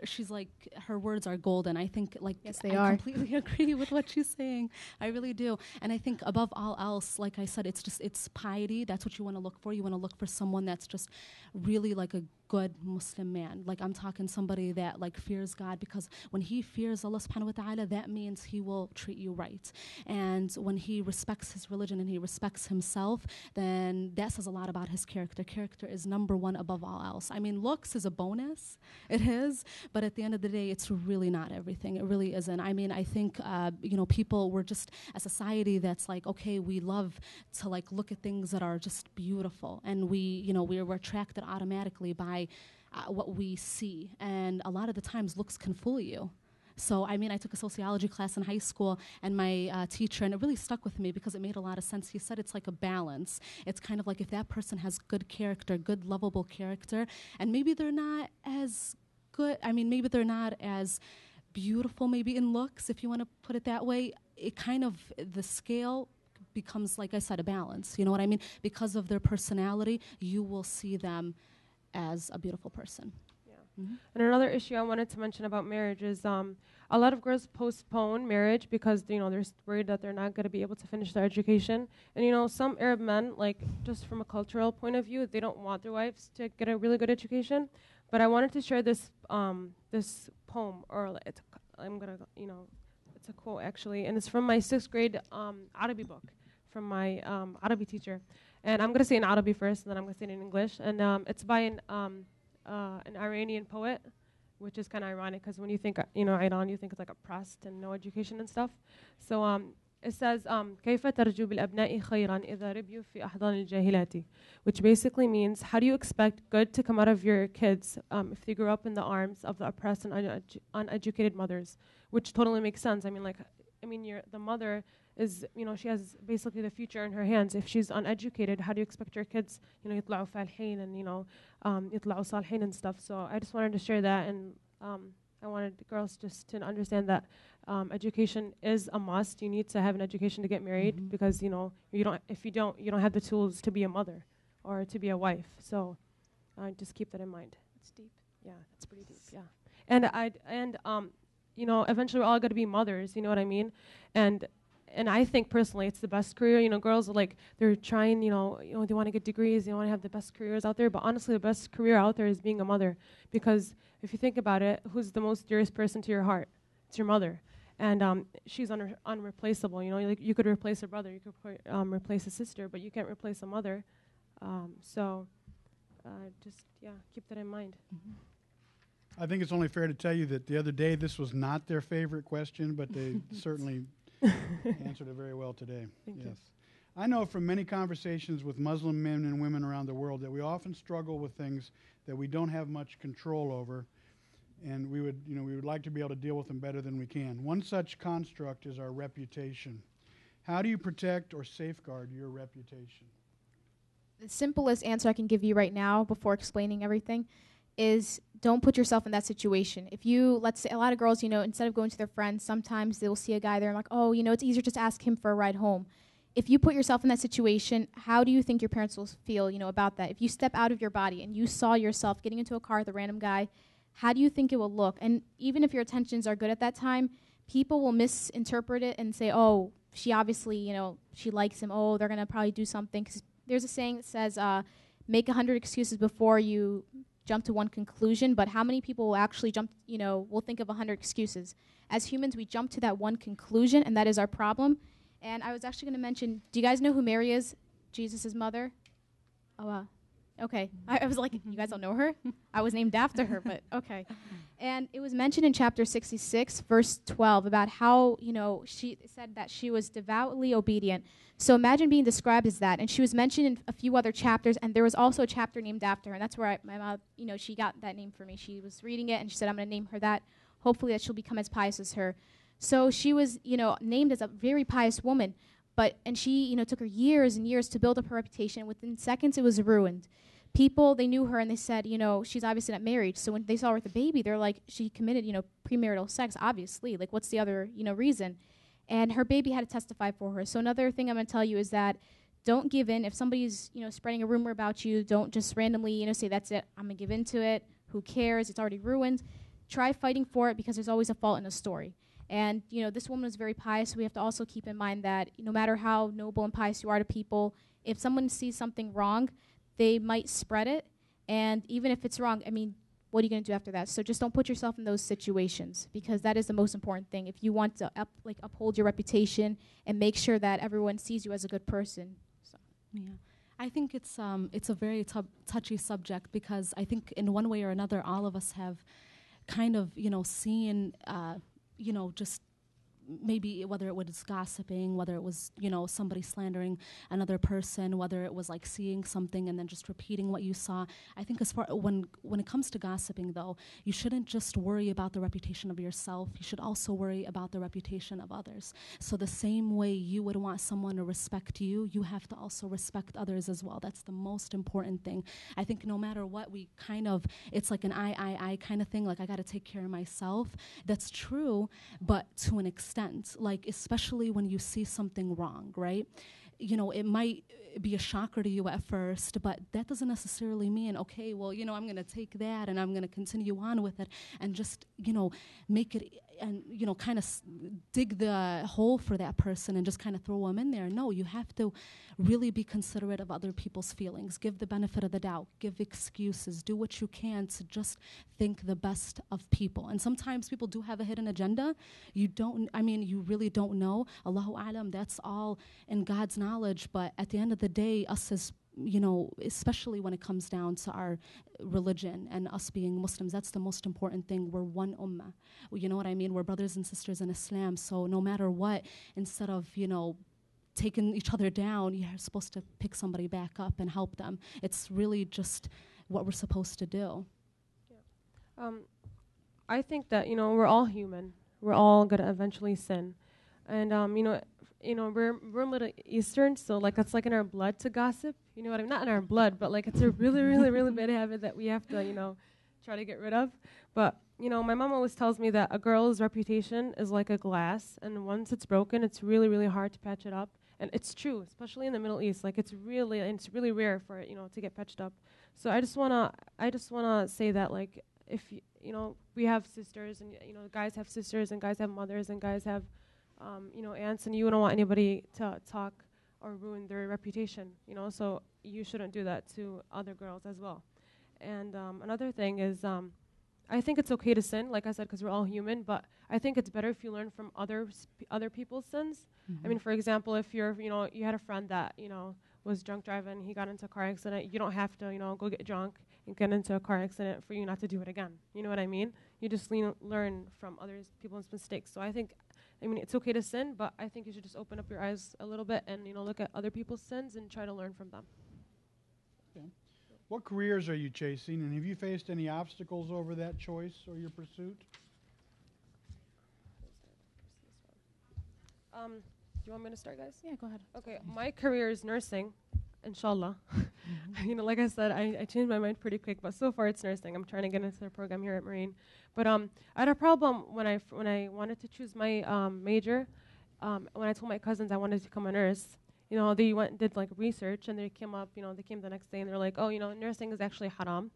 Speaker 4: she's like, her words are golden. I think, like,
Speaker 2: yes, they are.
Speaker 4: I completely agree with what she's saying. I really do. And I think above all else, like I said, it's piety. That's what you want to look for. You want to look for someone that's just really like a good Muslim man. Like, I'm talking somebody that like fears God, because when he fears Allah subhanahu wa ta'ala, that means he will treat you right. And when he respects his religion and he respects himself, then that says a lot about his character. Character is number one above all else. I mean, looks is a bonus. It is. But at the end of the day, it's really not everything. It really isn't. I mean, I think, people, we're just a society that's like, okay, we love to like look at things that are just beautiful. And we're attracted automatically by what we see, and a lot of the times looks can fool you. So, I mean, I took a sociology class in high school, and my teacher, and it really stuck with me because it made a lot of sense. He said it's like a balance. It's kind of like if that person has good character, good lovable character, and maybe they're not as good, maybe they're not as beautiful maybe in looks, if you want to put it that way, it kind of, the scale becomes, like I said, a balance. You know what I mean? Because of their personality, you will see them as a beautiful person.
Speaker 3: Yeah. And another issue I wanted to mention about marriage is a lot of girls postpone marriage because they're worried that they're not going to be able to finish their education. And some Arab men, like just from a cultural point of view, they don't want their wives to get a really good education. But I wanted to share this this poem, or it's a quote actually, and it's from my 6th grade Arabic book from my Arabic teacher. And I'm going to say in Arabic first, and then I'm going to say it in English. And it's by an Iranian poet, which is kind of ironic because when you think, Iran, you think it's like oppressed and no education and stuff. So it says, كيف ترجو بالأبناء خيرا إذا ربيوا في أحضان الجاهلات, which basically means, how do you expect good to come out of your kids if they grew up in the arms of the oppressed and uneducated mothers? Which totally makes sense. The mother is, she has basically the future in her hands. If she's uneducated, how do you expect your kids, يطلعوا فالحين and, يطلعوا صالحين and stuff. So I just wanted to share that, and I wanted the girls just to understand that education is a must. You need to have an education to get married because, if you don't have the tools to be a mother or to be a wife. So just keep that in mind.
Speaker 2: It's deep.
Speaker 3: Yeah, that's pretty deep, yeah. And eventually we're all going to be mothers, you know what I mean? And and I think personally it's the best career. You know, girls are like, they're trying, they want to get degrees, they want to have the best careers out there, but honestly the best career out there is being a mother, because if you think about it, who's the most dearest person to your heart? It's your mother. And she's unreplaceable. You know, like you could replace a brother, you could replace a sister, but you can't replace a mother. Keep that in mind.
Speaker 1: I think it's only fair to tell you that the other day this was not their favorite question, but they certainly answered it very well today.
Speaker 3: Thank you.
Speaker 1: I know from many conversations with Muslim men and women around the world that we often struggle with things that we don't have much control over, and we would like to be able to deal with them better than we can. One such construct is our reputation. How do you protect or safeguard your reputation?
Speaker 2: The simplest answer I can give you right now before explaining everything is don't put yourself in that situation. If you, let's say a lot of girls, instead of going to their friends, sometimes they'll see a guy there and like, oh, it's easier just to ask him for a ride home. If you put yourself in that situation, how do you think your parents will feel, about that? If you step out of your body and you saw yourself getting into a car with a random guy, how do you think it will look? And even if your intentions are good at that time, people will misinterpret it and say, oh, she obviously, she likes him. Oh, they're going to probably do something. 'Cause there's a saying that says, make 100 excuses before you jump to one conclusion, but how many people will actually jump, will think of 100 excuses? As humans, we jump to that one conclusion, and that is our problem. And I was actually going to mention, do you guys know who Mary is? Jesus' mother? Oh, okay. I was like, you guys don't know her? I was named after her, but okay. And it was mentioned in chapter 66, verse 12, about how, she said that she was devoutly obedient. So imagine being described as that. And she was mentioned in a few other chapters, and there was also a chapter named after her. And that's where my mom, she got that name for me. She was reading it, and she said, I'm going to name her that. Hopefully that she'll become as pious as her. So she was, named as a very pious woman. And she, took her years and years to build up her reputation. Within seconds, it was ruined. People, they knew her, and they said, she's obviously not married. So when they saw her with a baby, they're like, she committed, premarital sex, obviously. Like, what's the other, reason? And her baby had to testify for her. So another thing I'm going to tell you is that don't give in. If somebody's, spreading a rumor about you, don't just randomly, say, that's it, I'm going to give in to it. Who cares? It's already ruined. Try fighting for it, because there's always a fault in a story. And, this woman was very pious. So we have to also keep in mind that no matter how noble and pious you are to people, if someone sees something wrong, they might spread it. And even if it's wrong, what are you going to do after that? So just don't put yourself in those situations, because that is the most important thing. If you want to uphold your reputation and make sure that everyone sees you as a good person. So.
Speaker 4: Yeah. I think it's a very touchy subject, because I think in one way or another, all of us have kind of, seen, just maybe whether it was gossiping, whether it was, somebody slandering another person, whether it was like seeing something and then just repeating what you saw. I think as far when it comes to gossiping, though, you shouldn't just worry about the reputation of yourself. You should also worry about the reputation of others. So the same way you would want someone to respect you, you have to also respect others as well. That's the most important thing. I think no matter what, it's like an I kind of thing, like I got to take care of myself. That's true, but to an extent. Like, especially when you see something wrong, right? It might be a shocker to you at first, but that doesn't necessarily mean, okay, well, I'm going to take that and I'm going to continue on with it and just, make it and, kind of dig the hole for that person and just kind of throw them in there. No, you have to really be considerate of other people's feelings, give the benefit of the doubt, give excuses, do what you can to just think the best of people. And sometimes people do have a hidden agenda. You really don't know. Allahu A'lam, that's all in God's knowledge. But at the end of the day, us as especially when it comes down to our religion and us being Muslims, that's the most important thing. We're one ummah. You know what I mean? We're brothers and sisters in Islam. So no matter what, instead of, taking each other down, you're supposed to pick somebody back up and help them. It's really just what we're supposed to do.
Speaker 3: Yeah. I think that, we're all human. We're all going to eventually sin. And, we're Middle Eastern, so it's in our blood to gossip. You know what I mean? Not in our blood, but it's a really, really, really bad habit that we have to, try to get rid of. But, my mom always tells me that a girl's reputation is like a glass, and once it's broken, it's really, really hard to patch it up. And it's true, especially in the Middle East. It's really rare for it, to get patched up. So I just wanna say that, if we have sisters, and guys have sisters, and guys have mothers, and guys have aunts, and you wouldn't want anybody to talk or ruin their reputation, so you shouldn't do that to other girls as well. And another thing is, I think it's okay to sin, like I said, because we're all human, but I think it's better if you learn from other people's sins. I mean, for example, if you had a friend that, was drunk driving, he got into a car accident, you don't have to, go get drunk and get into a car accident for you not to do it again. You know what I mean? You just learn from other people's mistakes. So I think, it's okay to sin, but I think you should just open up your eyes a little bit and, look at other people's sins and try to learn from them.
Speaker 1: Okay. What careers are you chasing, and have you faced any obstacles over that choice or your pursuit?
Speaker 3: Do you want me to start, guys?
Speaker 2: Yeah, go ahead.
Speaker 3: Okay, my career is nursing, inshallah. Like I said, I changed my mind pretty quick, but so far it's nursing. I'm trying to get into the program here at Moraine. But I had a problem when I wanted to choose my major. When I told my cousins I wanted to become a nurse, they went and did like research, and they came the next day and they're like, oh, nursing is actually haram,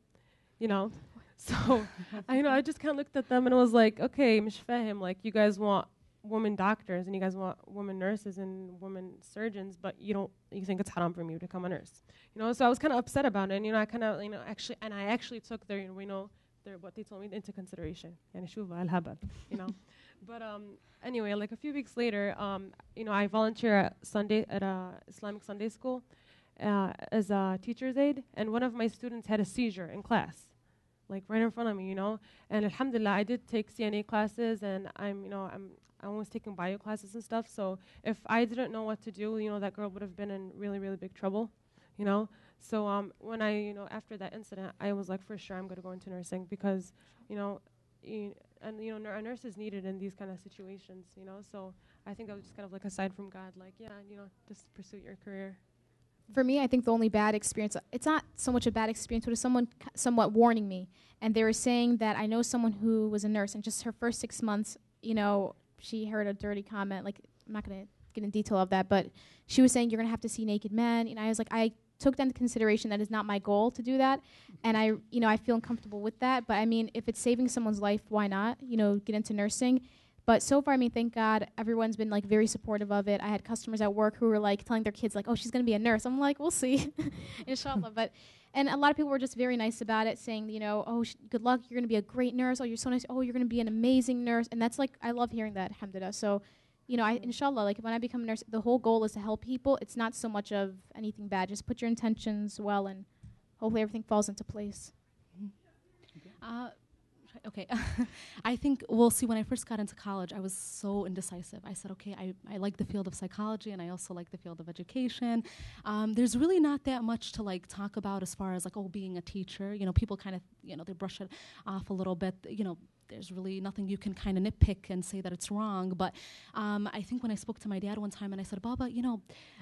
Speaker 3: So I just kind of looked at them and was like, okay, مش فاهم, like you guys want women doctors and you guys want women nurses and women surgeons, but you think it's haram for me to become a nurse, So I was kind of upset about it, and I kind of I actually took their what they told me into consideration, But anyway, like a few weeks later, I volunteer at a Islamic Sunday school as a teacher's aide, and one of my students had a seizure in class, like right in front of me, And alhamdulillah, I did take CNA classes, and I was taking bio classes and stuff. So if I didn't know what to do, that girl would have been in really, really big trouble, So when after that incident, I was like, for sure, I'm going to go into nursing because, a nurse is needed in these kind of situations, So I think I was just kind of like aside from God, like, just pursue your career.
Speaker 2: For me, I think the only bad experience, it's not so much a bad experience, but it's someone somewhat warning me. And they were saying that I know someone who was a nurse, and just her first 6 months, she heard a dirty comment. Like, I'm not going to get in detail of that, but she was saying, you're going to have to see naked men. And I was like, I took that into consideration. That is not my goal to do that. And I feel uncomfortable with that. But if it's saving someone's life, why not, get into nursing? But so far, thank God, everyone's been like very supportive of it. I had customers at work who were like telling their kids like, oh, she's going to be a nurse. I'm like, we'll see, inshallah. And a lot of people were just very nice about it, saying, oh, good luck, you're going to be a great nurse. Oh, you're so nice. Oh, you're going to be an amazing nurse. And that's like, I love hearing that, alhamdulillah. So, inshallah, like when I become a nurse, the whole goal is to help people. It's not so much of anything bad. Just put your intentions well, and hopefully everything falls into place.
Speaker 4: Okay. I think, see, when I first got into college, I was so indecisive. I said, okay, I like the field of psychology, and I also like the field of education. There's really not that much to like talk about as far as like, being a teacher. People kind of, they brush it off a little bit. There's really nothing you can kind of nitpick and say that it's wrong. But I think when I spoke to my dad one time and I said, Baba,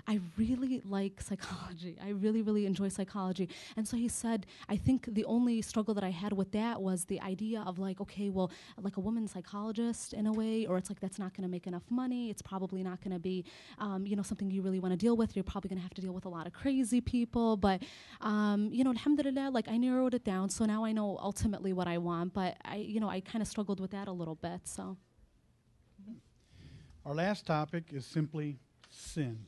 Speaker 4: I really like psychology. I really, really enjoy psychology. And so he said, I think the only struggle that I had with that was the idea of like, okay, well, like a woman psychologist in a way, or it's like that's not going to make enough money. It's probably not going to be, something you really want to deal with. You're probably going to have to deal with a lot of crazy people. But, alhamdulillah, like I narrowed it down. So now I know ultimately what I want. But I kind of struggled with that a little bit. So
Speaker 1: our last topic is simply sin.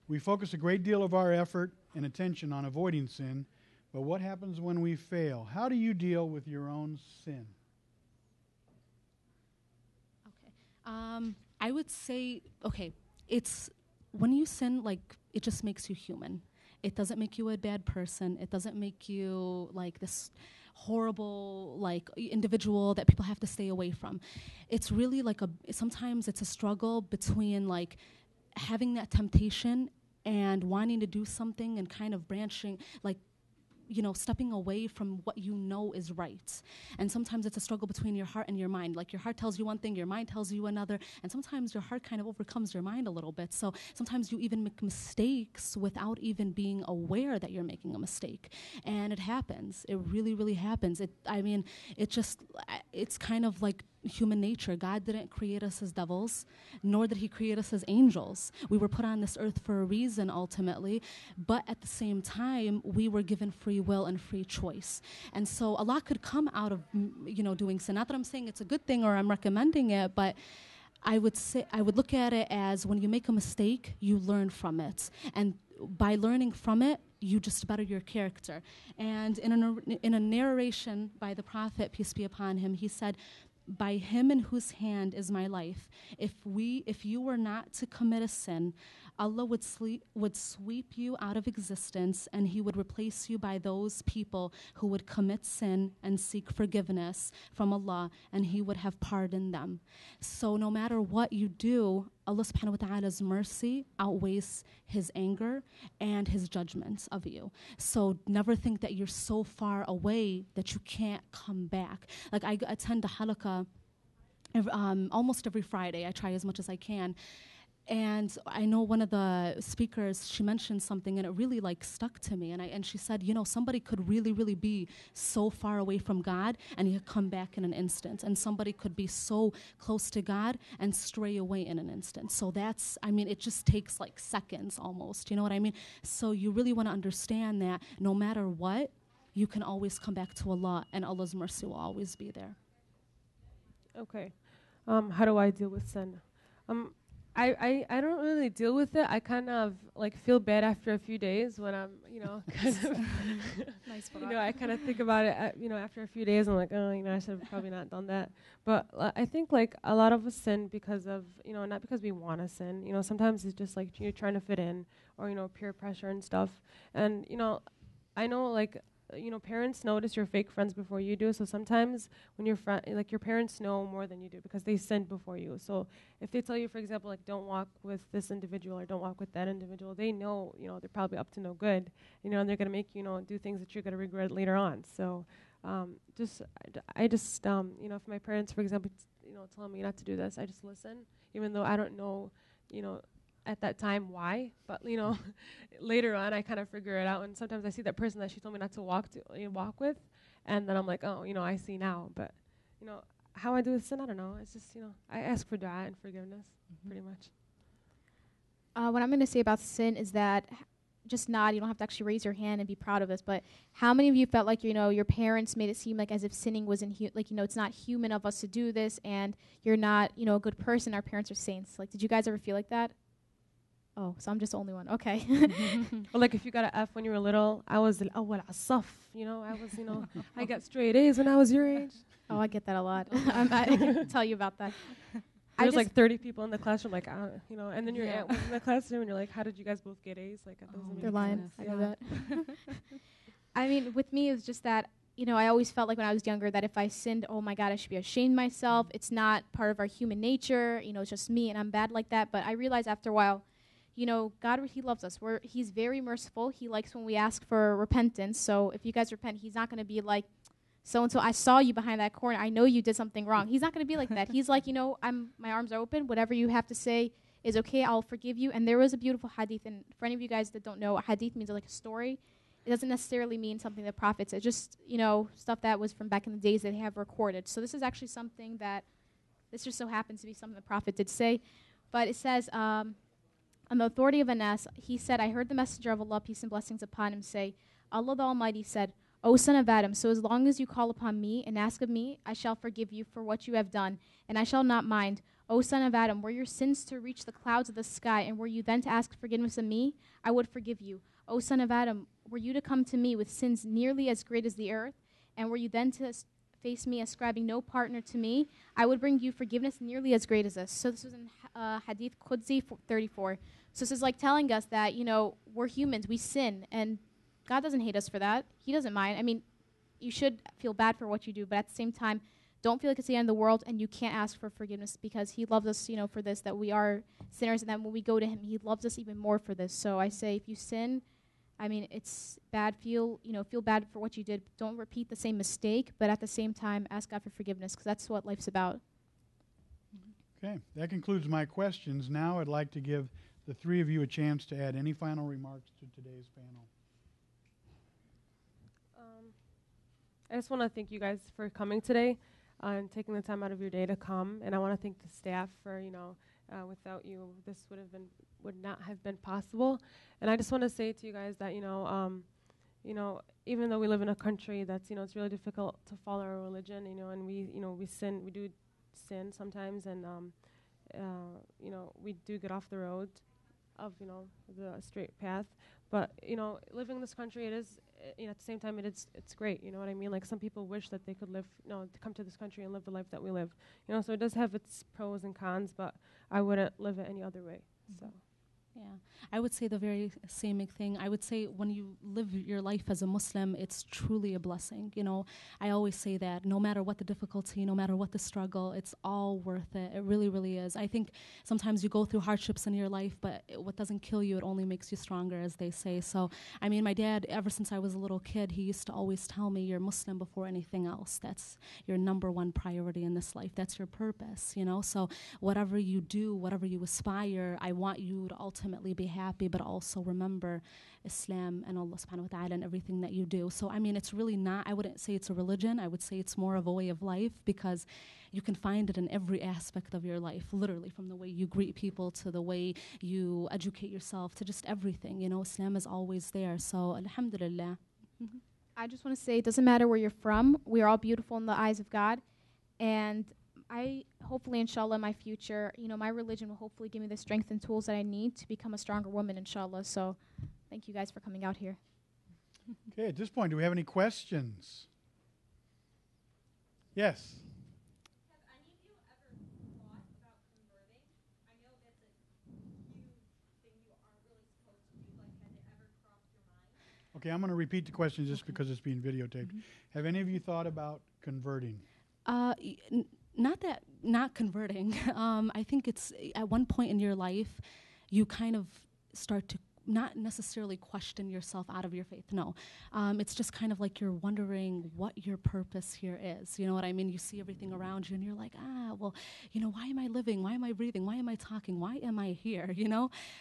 Speaker 1: We focus a great deal of our effort and attention on avoiding sin, but what happens when we fail? How do you deal with your own sin?
Speaker 4: Okay. I would say, it's when you sin, like it just makes you human. It doesn't make you a bad person. It doesn't make you like this horrible like individual that people have to stay away from. It's really like sometimes it's a struggle between like having that temptation and wanting to do something and kind of branching, like stepping away from what is right. And sometimes it's a struggle between your heart and your mind. Like your heart tells you one thing, your mind tells you another, and sometimes your heart kind of overcomes your mind a little bit. So sometimes you even make mistakes without even being aware that you're making a mistake. And it happens. It really, really happens. It's kind of like human nature. God didn't create us as devils, nor did he create us as angels. We were put on this earth for a reason ultimately, but at the same time we were given free will and free choice. And so a lot could come out of doing sin. Not that I'm saying it's a good thing or I'm recommending it, but I would look at it as when you make a mistake, you learn from it. And by learning from it, you just better your character. And in a narration by the Prophet, peace be upon him, he said, by him in whose hand is my life, if you were not to commit a sin, Allah would sweep you out of existence, and he would replace you by those people who would commit sin and seek forgiveness from Allah, and he would have pardoned them. So no matter what you do, Allah subhanahu wa ta'ala's mercy outweighs his anger and his judgments of you. So never think that you're so far away that you can't come back. Like, I attend a halaqah almost every Friday. I try as much as I can. And I know one of the speakers, she mentioned something and it really stuck to me. And she said, somebody could really, really be so far away from God and he could come back in an instant. And somebody could be so close to God and stray away in an instant. So it just takes seconds almost, you know what I mean? So you really want to understand that no matter what, you can always come back to Allah and Allah's mercy will always be there.
Speaker 3: Okay. How do I deal with sin? I don't really deal with it. I kind of feel bad after a few days when I'm, kind of,
Speaker 2: Nice
Speaker 3: I kind of think about it, after a few days. I'm like, oh, I should have probably not done that. But I think a lot of us sin because of, not because we want to sin. Sometimes it's just you're trying to fit in or, peer pressure and stuff. And, I know parents notice your fake friends before you do. So sometimes when your parents know more than you do because they sinned before you. So if they tell you, for example, don't walk with this individual or don't walk with that individual, they know, they're probably up to no good, and they're going to make you, do things that you're going to regret later on. So I just, if my parents, for example, tell me not to do this, I just listen, even though I don't know, at that time why, but later on I kind of figure it out, and sometimes I see that person that she told me not to walk with, and then I'm like, oh, I see now. But how I do with sin, I don't know. It's just I ask for dua and forgiveness, pretty much.
Speaker 2: What I'm going to say about sin is that just nod. You don't have to actually raise your hand and be proud of this, but how many of you felt like your parents made it seem as if sinning wasn't it's not human of us to do this, and you're not a good person. Our parents are saints. Did you guys ever feel like that? Oh, so I'm just the only one. Okay.
Speaker 3: Or if you got an F when you were little, I was al-awwal as-saf. I was, I got straight A's when I was your age.
Speaker 2: Oh, I get that a lot. I can tell you about that.
Speaker 3: There's 30 people in the classroom, and then your aunt was in the classroom, and you're like, how did you guys both get A's?
Speaker 2: They're lying. I know that. I mean, with me, it's just that, I always felt like when I was younger that if I sinned, oh my God, I should be ashamed of myself. It's not part of our human nature. It's just me, and I'm bad like that. But I realized after a while, God, he loves us. He's very merciful. He likes when we ask for repentance. So if you guys repent, he's not going to be like, so-and-so, I saw you behind that corner. I know you did something wrong. He's not going to be like that. He's like, my arms are open. Whatever you have to say is okay. I'll forgive you. And there was a beautiful hadith. And for any of you guys that don't know, a hadith means a story. It doesn't necessarily mean something the Prophet said. It's just, stuff that was from back in the days that they have recorded. So this is actually something this just so happens to be something the Prophet did say. But it says, on the authority of Anas, he said, I heard the Messenger of Allah, peace and blessings upon him, say, Allah the Almighty said, O son of Adam, so as long as you call upon me and ask of me, I shall forgive you for what you have done, and I shall not mind. O son of Adam, were your sins to reach the clouds of the sky, and were you then to ask forgiveness of me, I would forgive you. O son of Adam, were you to come to me with sins nearly as great as the earth, and were you then to face me ascribing no partner to me, I would bring you forgiveness nearly as great as this. So this was in Hadith Qudsi 34. So this is telling us that, we're humans, we sin, and God doesn't hate us for that. He doesn't mind. I mean, you should feel bad for what you do, but at the same time, don't feel like it's the end of the world, and you can't ask for forgiveness because he loves us, for this, that we are sinners, and then when we go to him, he loves us even more for this. So I say, if you sin, I mean, it's bad. Feel bad for what you did. Don't repeat the same mistake, but at the same time, ask God for forgiveness because that's what life's about.
Speaker 1: Okay, that concludes my questions. Now I'd like to give the three of you a chance to add any final remarks to today's panel.
Speaker 3: I just want to thank you guys for coming today and taking the time out of your day to come. And I want to thank the staff for, without you, this would not have been possible. And I just want to say to you guys that, even though we live in a country that's, it's really difficult to follow our religion, and we do sin sometimes, and we do get off the road of, the straight path. But, living in this country, it is, at the same time, it's great, you know what I mean? Like, some people wish that they could live, to come to this country and live the life that we live. So it does have its pros and cons, but I wouldn't live it any other way, so.
Speaker 4: Yeah, I would say the very same thing. I would say when you live your life as a Muslim, it's truly a blessing. I always say that no matter what the difficulty, no matter what the struggle, it's all worth it. It really, really is. I think sometimes you go through hardships in your life, but what doesn't kill you, it only makes you stronger, as they say. So, I mean, my dad, ever since I was a little kid, he used to always tell me, you're Muslim before anything else. That's your number one priority in this life. That's your purpose, So whatever you do, whatever you aspire, I want you to ultimately be happy, but also remember Islam and Allah subhanahu wa ta'ala and everything that you do. So, I mean, it's really not, I wouldn't say it's a religion. I would say it's more of a way of life, because you can find it in every aspect of your life, literally from the way you greet people to the way you educate yourself to just everything. Islam is always there. So, alhamdulillah.
Speaker 2: I just want to say it doesn't matter where you're from. We are all beautiful in the eyes of God. And I hopefully, inshallah, in my future, my religion will hopefully give me the strength and tools that I need to become a stronger woman, inshallah. So thank you guys for coming out here.
Speaker 1: Okay, at this point, do we have any questions? Yes.
Speaker 5: Have any of you ever thought about converting? I know that's a huge thing you aren't really supposed to do. Like, has it ever crossed your mind?
Speaker 1: Okay, I'm going to repeat the question just because it's being videotaped. Have any of you thought about converting?
Speaker 4: Not converting. I think it's at one point in your life, you kind of start to not necessarily question yourself out of your faith. No. It's just kind of like you're wondering what your purpose here is. You know what I mean? You see everything around you and you're like, well, why am I living? Why am I breathing? Why am I talking? Why am I here?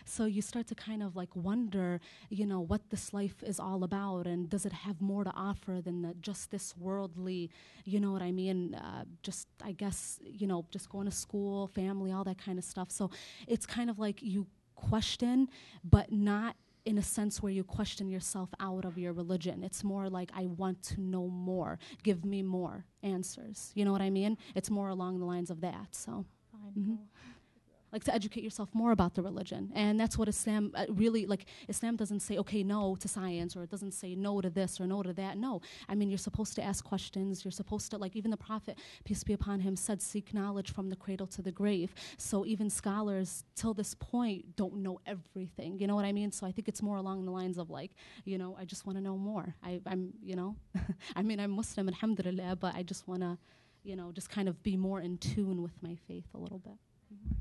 Speaker 4: So you start to kind of like wonder, what this life is all about, and does it have more to offer than just this worldly, you know what I mean? Just, I guess, just going to school, family, all that kind of stuff. So it's kind of like you question, but not in a sense where you question yourself out of your religion. It's more like, I want to know more. Give me more answers. You know what I mean? It's more along the lines of that. So, like to educate yourself more about the religion. And that's what Islam really, like, Islam doesn't say, okay, no to science, or it doesn't say no to this or no to that. No. I mean, you're supposed to ask questions. You're supposed to, like, even the Prophet, peace be upon him, said, seek knowledge from the cradle to the grave. So even scholars, till this point, don't know everything. You know what I mean? So I think it's more along the lines of, like, I just want to know more. I'm I mean, I'm Muslim, alhamdulillah, but I just want to, just kind of be more in tune with my faith a little bit.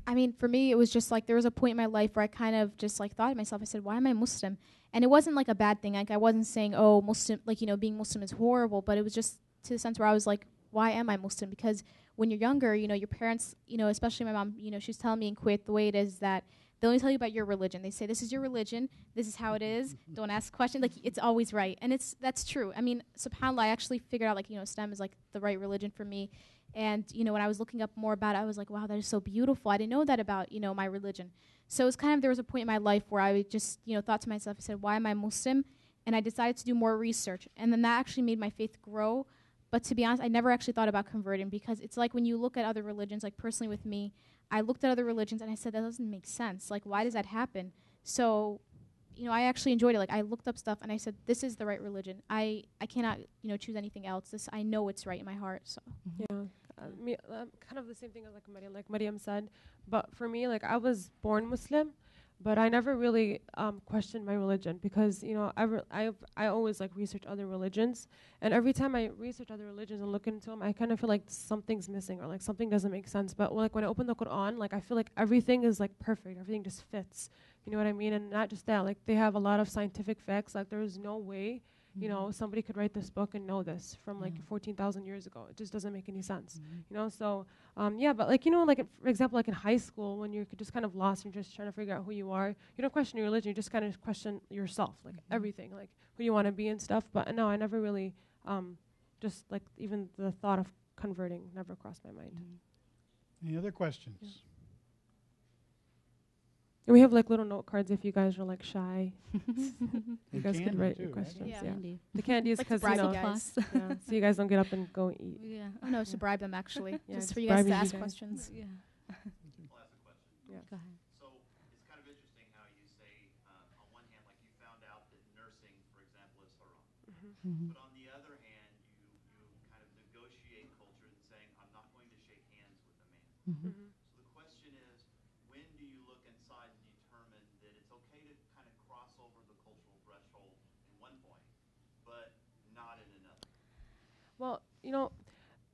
Speaker 2: I mean, for me, it was just like there was a point in my life where I kind of just like thought to myself, I said, why am I Muslim? And it wasn't like a bad thing. Like, I wasn't saying, oh, Muslim, like, being Muslim is horrible, but it was just to the sense where I was like, why am I Muslim? Because when you're younger, your parents, especially my mom, she's telling me in Kuwait, the way it is that they only tell you about your religion. They say, this is your religion. This is how it is. Don't ask questions. Like, it's always right. And that's true. I mean, subhanAllah, I actually figured out, like, Islam is like the right religion for me. And, when I was looking up more about it, I was like, wow, that is so beautiful. I didn't know that about, my religion. So it was kind of, there was a point in my life where I just, thought to myself, I said, why am I Muslim? And I decided to do more research. And then that actually made my faith grow. But to be honest, I never actually thought about converting, because it's like when you look at other religions, like personally with me, I looked at other religions and I said, that doesn't make sense. Like, why does that happen? So, I actually enjoyed it. Like, I looked up stuff and I said, this is the right religion. I cannot, choose anything else. I know it's right in my heart. So.
Speaker 3: Yeah. Kind of the same thing as like Mariam said, but for me, like, I was born Muslim, but I never really questioned my religion, because I always like research other religions, and every time I research other religions and look into them, I kind of feel like something's missing, or like something doesn't make sense. But like when I open the Quran, like, I feel like everything is like perfect, everything just fits. You know what I mean? And not just that, like, they have a lot of scientific facts. Like, there is no way somebody could write this book and know this from like 14,000 years ago. It just doesn't make any sense, So, but like, like for example, like in high school, when you're just kind of lost and you're just trying to figure out who you are, you don't question your religion, you just kind of question yourself, like everything, like who you want to be and stuff. But no, I never really, just like even the thought of converting never crossed my mind.
Speaker 1: Any other questions?
Speaker 3: Yeah. And we have like little note cards if you guys are like shy. You guys could write your questions.
Speaker 2: Right?
Speaker 3: Yeah. The candy is because
Speaker 2: guys.
Speaker 3: Yeah, so you guys don't get up and go and eat.
Speaker 4: Yeah.
Speaker 2: Oh no, it's to bribe them actually,
Speaker 3: Yeah,
Speaker 2: just for you guys to
Speaker 3: bribing you
Speaker 2: ask
Speaker 3: guys.
Speaker 2: questions.
Speaker 4: Yeah.
Speaker 6: I'll ask a
Speaker 3: Yeah.
Speaker 4: Go ahead.
Speaker 6: So it's kind of interesting how you say, on one hand, like you found out that nursing, for example, is haram.
Speaker 4: Mhm.
Speaker 6: But on the other hand, you kind of negotiate culture and saying, I'm not going to shake hands with a man.
Speaker 4: Mhm.
Speaker 6: So the question is, when do you look inside and determine that it's okay to kind of cross over the cultural threshold in one point, but not in another?
Speaker 3: Well, you know,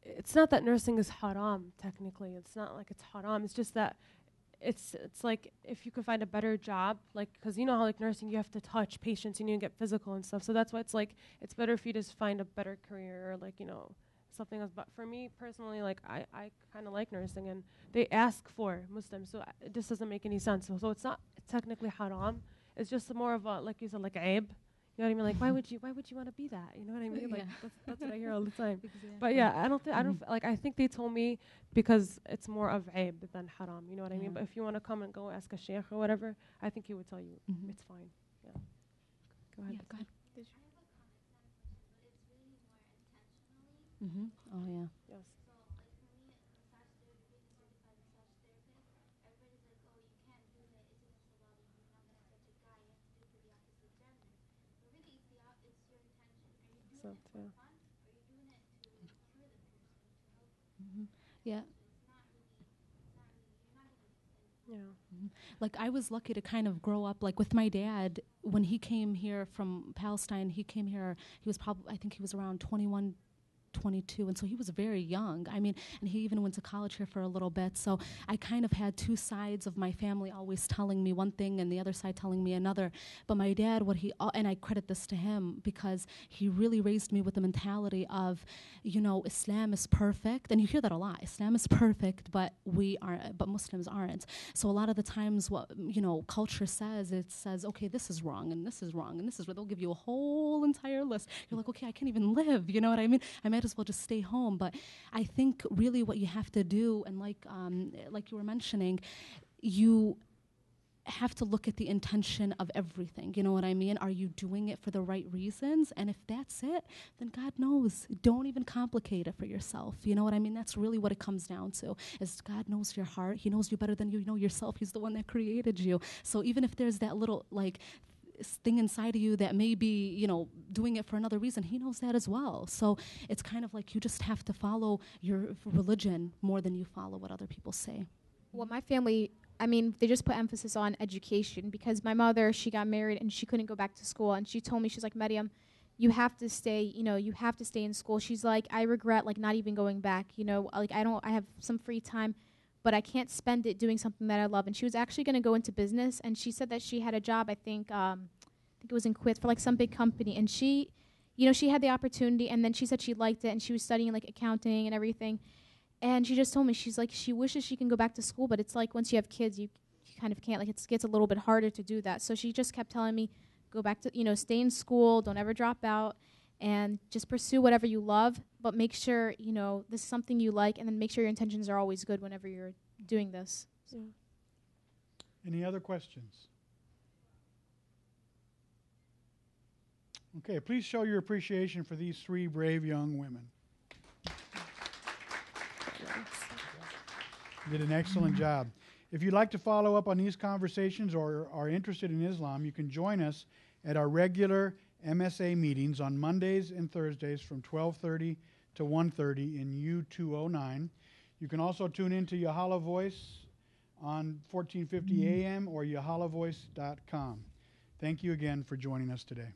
Speaker 3: it's not that nursing is haram technically. It's not like it's haram. It's just that it's like if you could find a better job, like because you know how like nursing you have to touch patients, you need to get physical and stuff. So that's why it's like it's better if you just find a better career or like something else. But for me personally, like I kind of like nursing, and they ask for Muslims, so it just doesn't make any sense. So it's not technically haram. It's just more of a like you said like aib. You know what I mean? Like why would you want to be that? You know what I mean? Like that's what I hear all the time.
Speaker 4: Exactly.
Speaker 3: But yeah, I don't like I think they told me because it's more of aib than haram. You know what I mean?
Speaker 4: Yeah.
Speaker 3: But if you want to come and go ask a sheikh or whatever, I think he would tell you
Speaker 4: Mhm.
Speaker 3: it's fine. Yeah. Go ahead.
Speaker 4: Yeah, go ahead.
Speaker 5: I have a comment, not a question, but it's really more intentionally.
Speaker 4: Mhm. Oh yeah.
Speaker 3: Yes.
Speaker 5: So, like for me, massage therapy, being a certified massage therapist, everybody's like, oh, you can't do that. It's against the law. You're not gonna touch a guy. You have to do it for the opposite gender. But really, it's it's your intention. Are you doing
Speaker 3: So
Speaker 5: it for
Speaker 3: yeah.
Speaker 5: fun, or are you doing it to cure the person, to help them?
Speaker 4: Mhm. Yeah.
Speaker 5: So it's not really. You're not gonna.
Speaker 3: Yeah.
Speaker 4: Like I was lucky to kind of grow up like with my dad when he came here from Palestine. He came here, he was probably, I think he was around 21, 22, and so he was very young. I mean, and he even went to college here for a little bit. So I kind of had two sides of my family always telling me one thing and the other side telling me another. But my dad, and I credit this to him because he really raised me with the mentality of, Islam is perfect, and you hear that a lot. Islam is perfect, but Muslims aren't. So a lot of the times, what culture says, it says, okay, this is wrong, and this is wrong, and this is where they'll give you a whole entire list. You're like, okay, I can't even live. You know what I mean? I might as well just stay home. But I think really what you have to do, and like you were mentioning, you have to look at the intention of everything. You know what I mean? Are you doing it for the right reasons? And if that's it, then God knows. Don't even complicate it for yourself. You know what I mean? That's really what it comes down to, is God knows your heart. He knows you better than you know yourself. He's the one that created you. So even if there's that little thing inside of you that may be, doing it for another reason, he knows that as well. So it's kind of like you just have to follow your religion more than you follow what other people say.
Speaker 2: Well, my family, they just put emphasis on education because my mother, she got married and she couldn't go back to school. And she told me, she's like, Maryam, you have to stay, you have to stay in school. She's like, I regret, not even going back, I have some free time, but I can't spend it doing something that I love. And she was actually going to go into business. And she said that she had a job, I think it was in Quits for some big company. And she, she had the opportunity. And then she said she liked it. And she was studying accounting and everything. And she just told me, she's like, she wishes she can go back to school, but it's like once you have kids, you kind of can't. It gets a little bit harder to do that. So she just kept telling me, go back to, stay in school, don't ever drop out, and just pursue whatever you love, but make sure, this is something you like, and then make sure your intentions are always good whenever you're doing this. So.
Speaker 1: Any other questions? Okay, please show your appreciation for these three brave young women. You did an excellent job. If you'd like to follow up on these conversations or are interested in Islam, you can join us at our regular MSA meetings on Mondays and Thursdays from 12:30 to 1:30 in U209. You can also tune into Yahala Voice on 1450 AM or yahalavoice.com. Thank you again for joining us today.